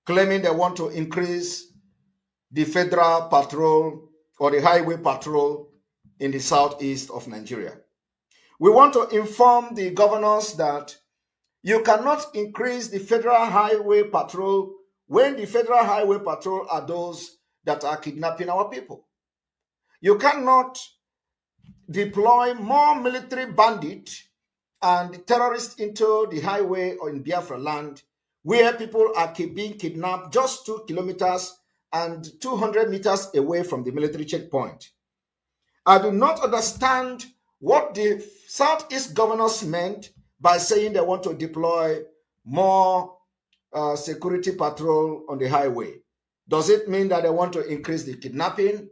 claiming they want to increase the federal patrol or the highway patrol in the southeast of Nigeria. We want to inform the governors that you cannot increase the federal highway patrol when the federal highway patrol are those that are kidnapping our people. You cannot deploy more military bandits and terrorists into the highway or in Biafra land where people are being kidnapped just 2 kilometers and 200 meters away from the military checkpoint. I do not understand what the Southeast governors meant by saying they want to deploy more security patrol on the highway. Does it mean that they want to increase the kidnapping?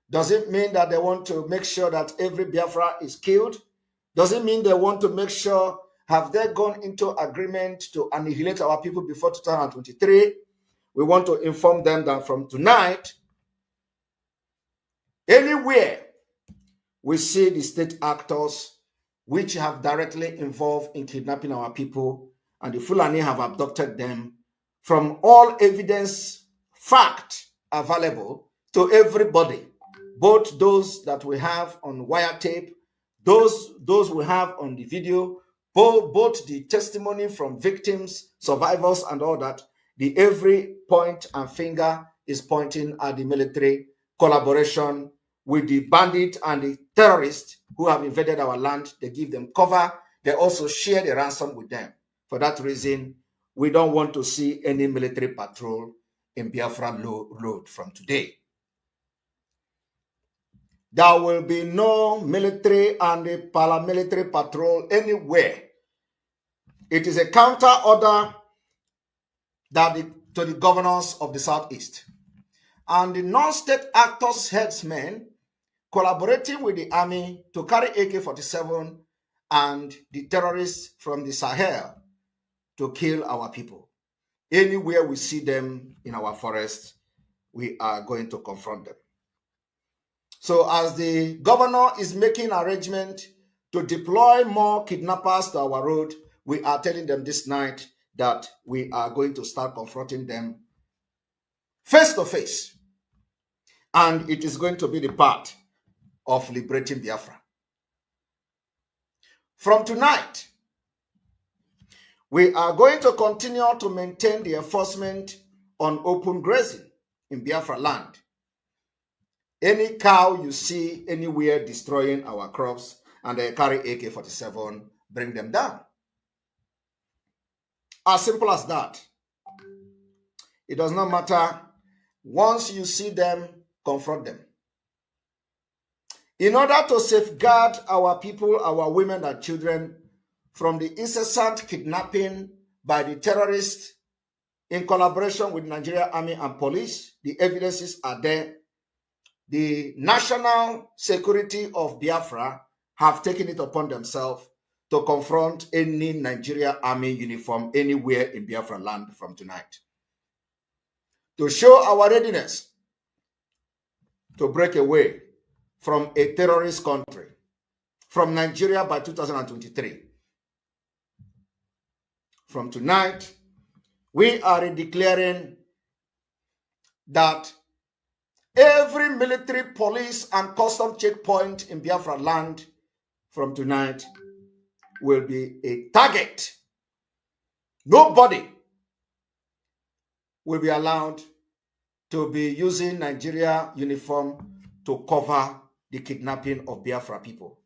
Does it mean that they want to make sure that every Biafra is killed? Does it mean they want to make sure, have they gone into agreement to annihilate our people before 2023? We want to inform them that from tonight, anywhere we see the state actors which have directly involved in kidnapping our people, and the Fulani have abducted them. From all evidence, fact available to everybody, both those that we have on wiretape, those we have on the video, both the testimony from victims, survivors, and all that, the every point and finger is pointing at the military collaboration with the bandit and the terrorists who have invaded our land. They give them cover. They also share the ransom with them. For that reason, we don't want to see any military patrol in Biafra road from today. There will be no military and a paramilitary patrol anywhere. It is a counter order to the governors of the Southeast. And the non-state actors, headsmen, collaborating with the army to carry AK-47 and the terrorists from the Sahel to kill our people. Anywhere we see them in our forests, we are going to confront them. So as the governor is making arrangement to deploy more kidnappers to our road, we are telling them this night that we are going to start confronting them face to face. And it is going to be the part of liberating Biafra. From tonight, we are going to continue to maintain the enforcement on open grazing in Biafra land. Any cow you see anywhere destroying our crops and they carry AK-47, bring them down. As simple as that. It does not matter. Once you see them, confront them. In order to safeguard our people, our women and children from the incessant kidnapping by the terrorists in collaboration with Nigeria Army and Police, the evidences are there. The national security of Biafra have taken it upon themselves to confront any Nigeria Army uniform anywhere in Biafra land from tonight. To show our readiness to break away from a terrorist country, from Nigeria by 2023. From tonight, we are declaring that every military, police, and custom checkpoint in Biafra land from tonight will be a target. Nobody will be allowed to be using Nigeria uniform to cover the kidnapping of Biafra people.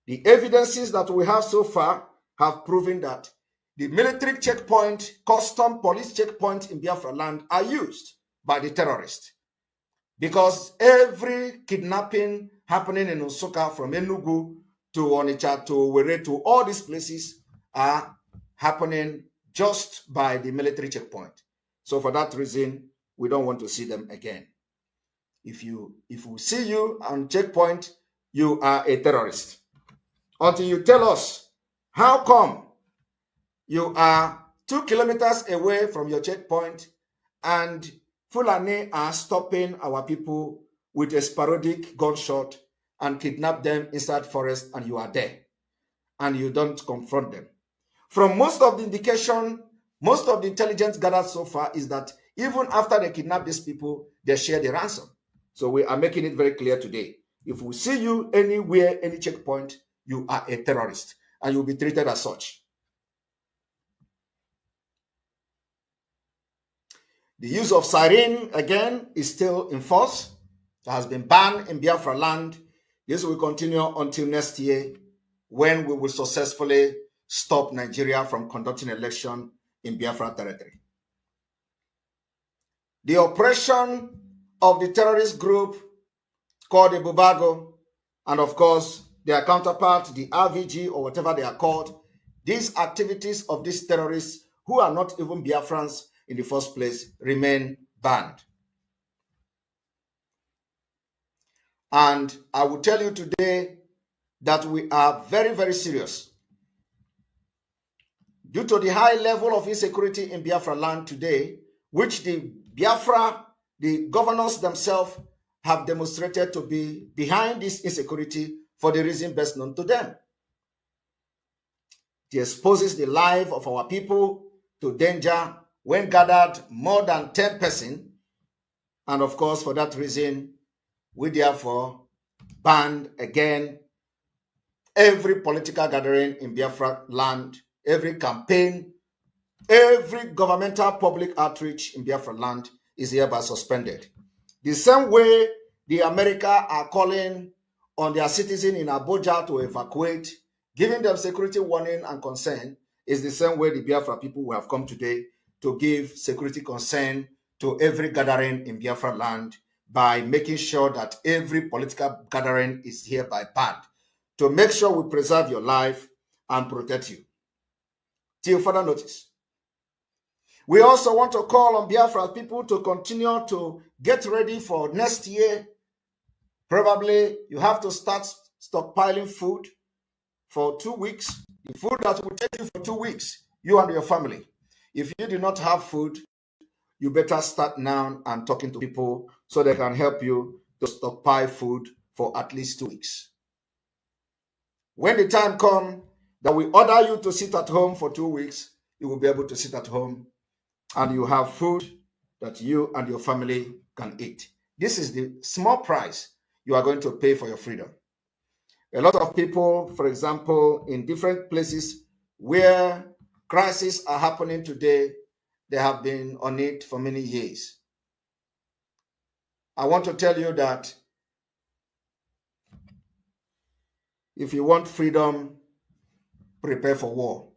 The evidences that we have so far have proven that the military checkpoint, custom police checkpoint in Biafra land are used by the terrorists. Because every kidnapping happening in Nsukka from Enugu to Onitsha to Were to all these places are happening just by the military checkpoint. So for that reason, we don't want to see them again. If we see you on checkpoint, you are a terrorist. Until you tell us how come you are 2 kilometers away from your checkpoint and Fulani are stopping our people with a sporadic gunshot and kidnap them inside forest, and you are there and you don't confront them. From most of the indication, most of the intelligence gathered so far is that even after they kidnap these people, they share the ransom. So we are making it very clear today. If we see you anywhere, any checkpoint, you are a terrorist and you'll be treated as such. The use of siren, again, is still in force. It has been banned in Biafra land. This will continue until next year, when we will successfully stop Nigeria from conducting election in Biafra territory. The oppression of the terrorist group called the Bubago, and of course, their counterpart, the RVG or whatever they are called, these activities of these terrorists, who are not even Biafrans in the first place, remain banned. And I will tell you today that we are very, very serious. Due to the high level of insecurity in Biafra land today, which the governors themselves have demonstrated to be behind this insecurity for the reason best known to them. It exposes the life of our people to danger when gathered more than 10 persons. And of course, for that reason, we therefore banned again every political gathering in Biafra land, every campaign, every governmental public outreach in Biafra land is hereby suspended. The same way the America are calling on their citizens in Abuja to evacuate, giving them security warning and concern, is the same way the Biafra people will have come today to give security concern to every gathering in Biafra land by making sure that every political gathering is hereby banned, to make sure we preserve your life and protect you. Till further notice. We also want to call on Biafra people to continue to get ready for next year. Probably you have to start stockpiling food for 2 weeks. The food that will take you for 2 weeks, you and your family. If you do not have food, you better start now and talking to people so they can help you to stockpile food for at least 2 weeks. When the time comes that we order you to sit at home for 2 weeks, you will be able to sit at home and you have food that you and your family can eat. This is the small price you are going to pay for your freedom. A lot of people, for example, in different places where crises are happening today, they have been on it for many years. I want to tell you that if you want freedom, prepare for war.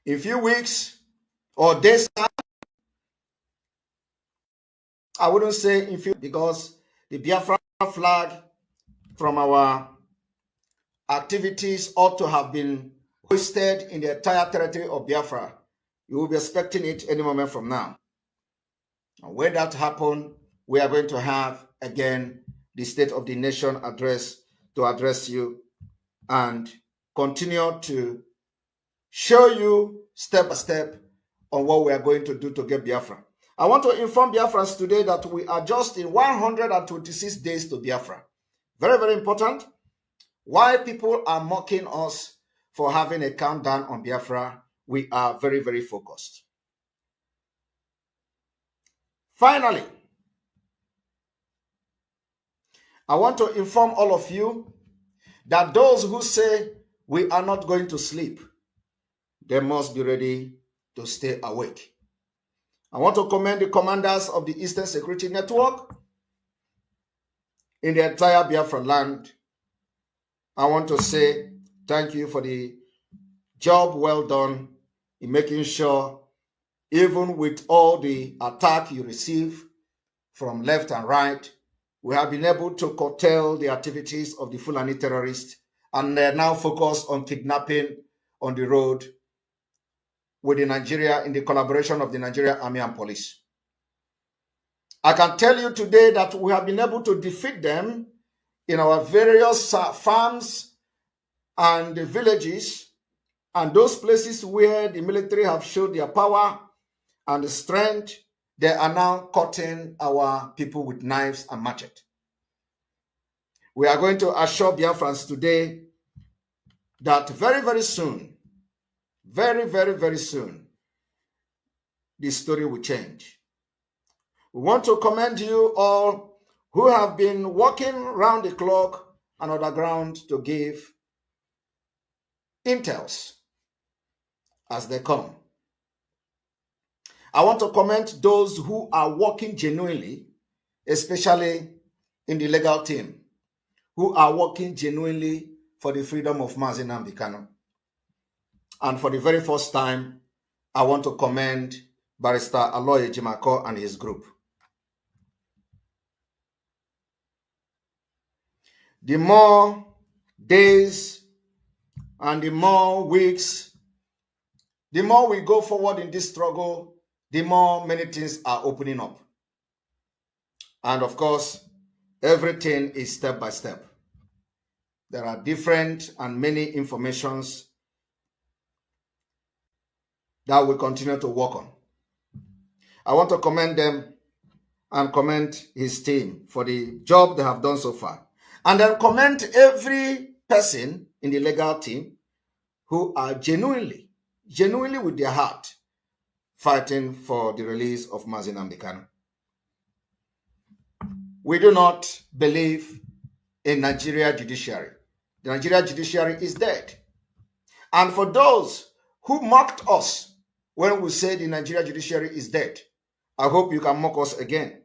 In few weeks or days, I wouldn't say in few, because the Biafra flag from our activities ought to have been hoisted in the entire territory of Biafra. You will be expecting it any moment from now. And when that happens, we are going to have again the State of the Nation address to address you and continue to show you step by step on what we are going to do to get Biafra. I want to inform Biafrans today that we are just in 126 days to Biafra. Very, very important. Why people are mocking us for having a countdown on Biafra, we are very, very focused. Finally, I want to inform all of you that those who say we are not going to sleep, they must be ready to stay awake. I want to commend the commanders of the Eastern Security Network in the entire Biafra land. I want to say thank you for the job well done in making sure, even with all the attack you receive from left and right, we have been able to curtail the activities of the Fulani terrorists, and they're now focused on kidnapping on the road with the Nigeria, in the collaboration of the Nigerian Army and Police. I can tell you today that we have been able to defeat them in our various farms and the villages and those places where the military have showed their power and the strength. They are now cutting our people with knives and machete. We are going to assure Biafrans today that very, very soon, very, very, very soon, the story will change. We want to commend you all who have been working round the clock and underground to give intels as they come. I want to commend those who are working genuinely, especially in the legal team, who are working genuinely for the freedom of Mazi Nnamdi Kanu. And for the very first time, I want to commend Barrister Aloy Ejimako and his group. The more days and the more weeks, the more we go forward in this struggle, the more many things are opening up. And of course, everything is step by step. There are different and many informations that we continue to work on. I want to commend them and commend his team for the job they have done so far. And then commend every person in the legal team who are genuinely with their heart, fighting for the release of Mazi Nnamdi Kanu. We do not believe in Nigeria judiciary. The Nigeria judiciary is dead. And for those who mocked us when we say the Nigeria judiciary is dead, I hope you can mock us again.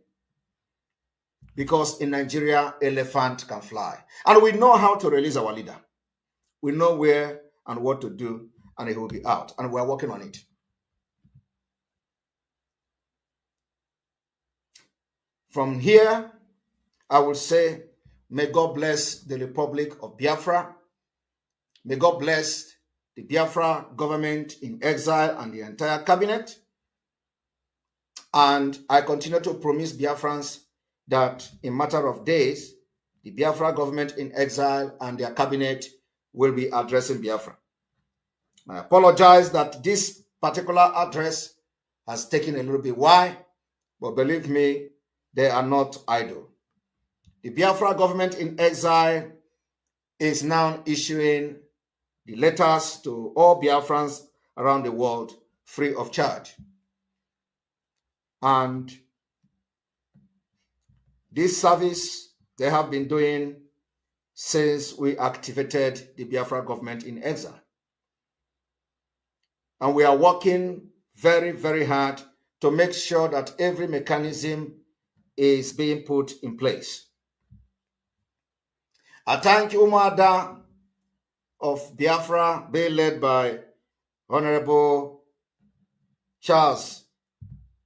Because in Nigeria, elephant can fly. And we know how to release our leader. We know where and what to do, and he will be out. And we're working on it. From here, I will say, may God bless the Republic of Biafra. May God bless the Biafra government in exile and the entire cabinet. And I continue to promise Biafrans that in a matter of days, the Biafra government in exile and their cabinet will be addressing Biafra. I apologize that this particular address has taken a little bit while, but believe me, they are not idle. The Biafra government in exile is now issuing the letters to all Biafrans around the world free of charge. And this service they have been doing since we activated the Biafra government in exile. And we are working very, very hard to make sure that every mechanism is being put in place. I thank Umuada of Biafra, being led by Honorable Charles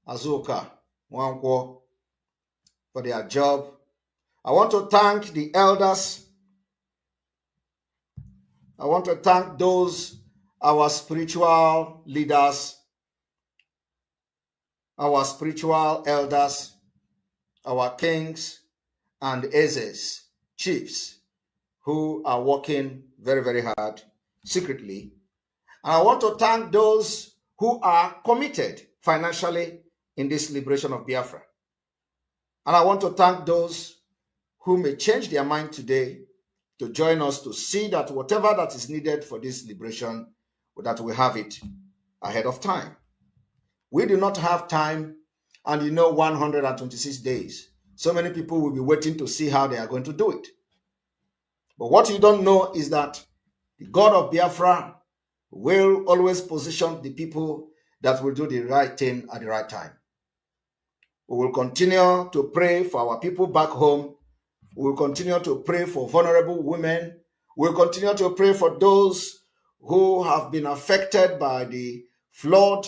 Azuka Nwankwo, for their job. I want to thank the elders. I want to thank those, our spiritual leaders, our spiritual elders, our kings and ezes, chiefs, who are working very, very hard secretly. And I want to thank those who are committed financially in this liberation of Biafra. And I want to thank those who may change their mind today to join us to see that whatever that is needed for this liberation, that we have it ahead of time. We do not have time, and 126 days. So many people will be waiting to see how they are going to do it. But what you don't know is that the God of Biafra will always position the people that will do the right thing at the right time. We will continue to pray for our people back home. We will continue to pray for vulnerable women. We will continue to pray for those who have been affected by the flood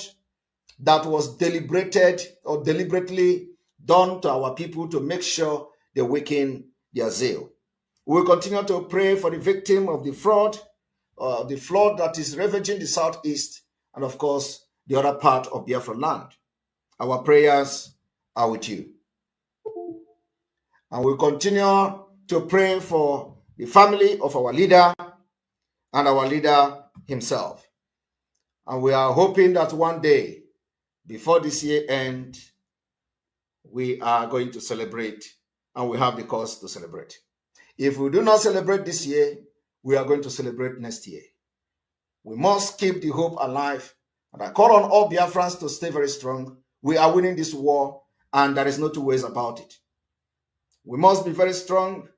that was deliberated or deliberately done to our people to make sure they weaken their zeal. We will continue to pray for the victim of the flood that is ravaging the southeast, and of course, the other part of Biafra land. Our prayers are with you. And we'll continue to pray for the family of our leader and our leader himself. And we are hoping that one day, before this year ends, we are going to celebrate, and we have the cause to celebrate. If we do not celebrate this year, we are going to celebrate next year. We must keep the hope alive, and I call on all Biafrans to stay very strong. We are winning this war, and there is no two ways about it. We must be very strong.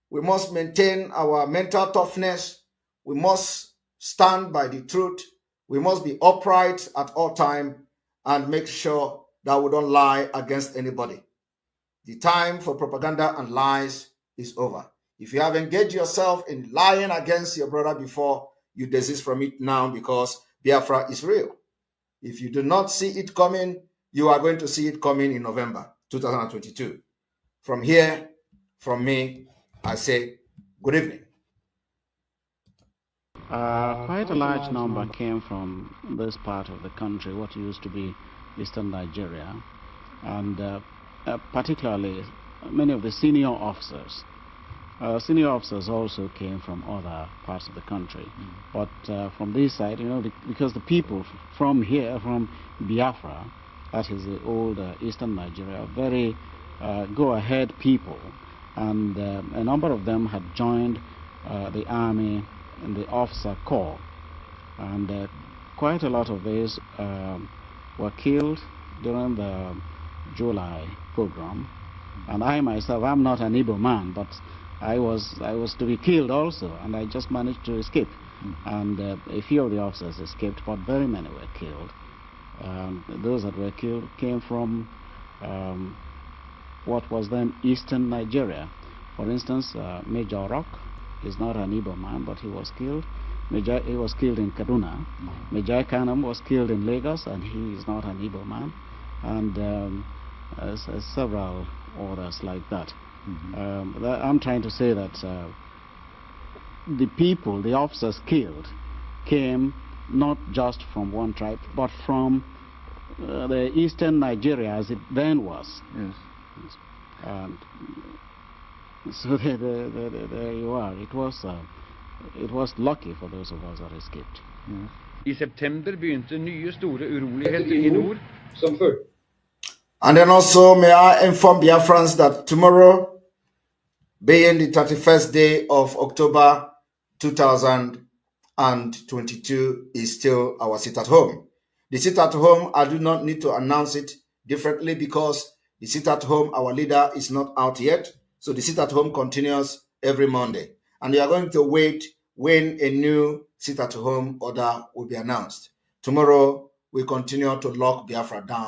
We must maintain our mental toughness. We must stand by the truth. We must be upright at all times and make sure that we don't lie against anybody. The time for propaganda and lies is over. If you have engaged yourself in lying against your brother before, you desist from it now, because Biafra is real. If you do not see it coming, you are going to see it coming in November 2022. From here, from me, I say good evening. Quite a large number came from this part of the country, what used to be eastern Nigeria, and particularly many of the senior officers. Senior officers also came from other parts of the country, but from this side, because the people from here, from Biafra, that is the old eastern Nigeria, are very go-ahead people, and a number of them had joined the army in the officer corps, and quite a lot of these were killed during the July pogrom. And I myself, I'm not an Igbo man, but I was to be killed also, and I just managed to escape. And a few of the officers escaped, but very many were killed. Those that were killed came from what was then eastern Nigeria. For instance, Major Rock is not an Igbo man, but he was killed. He was killed in Kaduna. Major Kanam was killed in Lagos, and he is not an Igbo man. And several others like that. I'm trying to say that the people, the officers killed, came not just from one tribe, but from the eastern Nigeria as it then was. Yes. And so there you are. It was lucky for those of us that escaped. I september begynte nye store uroligheter I nord som før. And then also, may I inform Biafrans that tomorrow, being the 31st day of October 2022, is still our sit at home. The sit at home, I do not need to announce it differently because the sit at home, our leader is not out yet. So the sit at home continues every Monday. And we are going to wait when a new sit at home order will be announced. Tomorrow, we continue to lock Biafra down.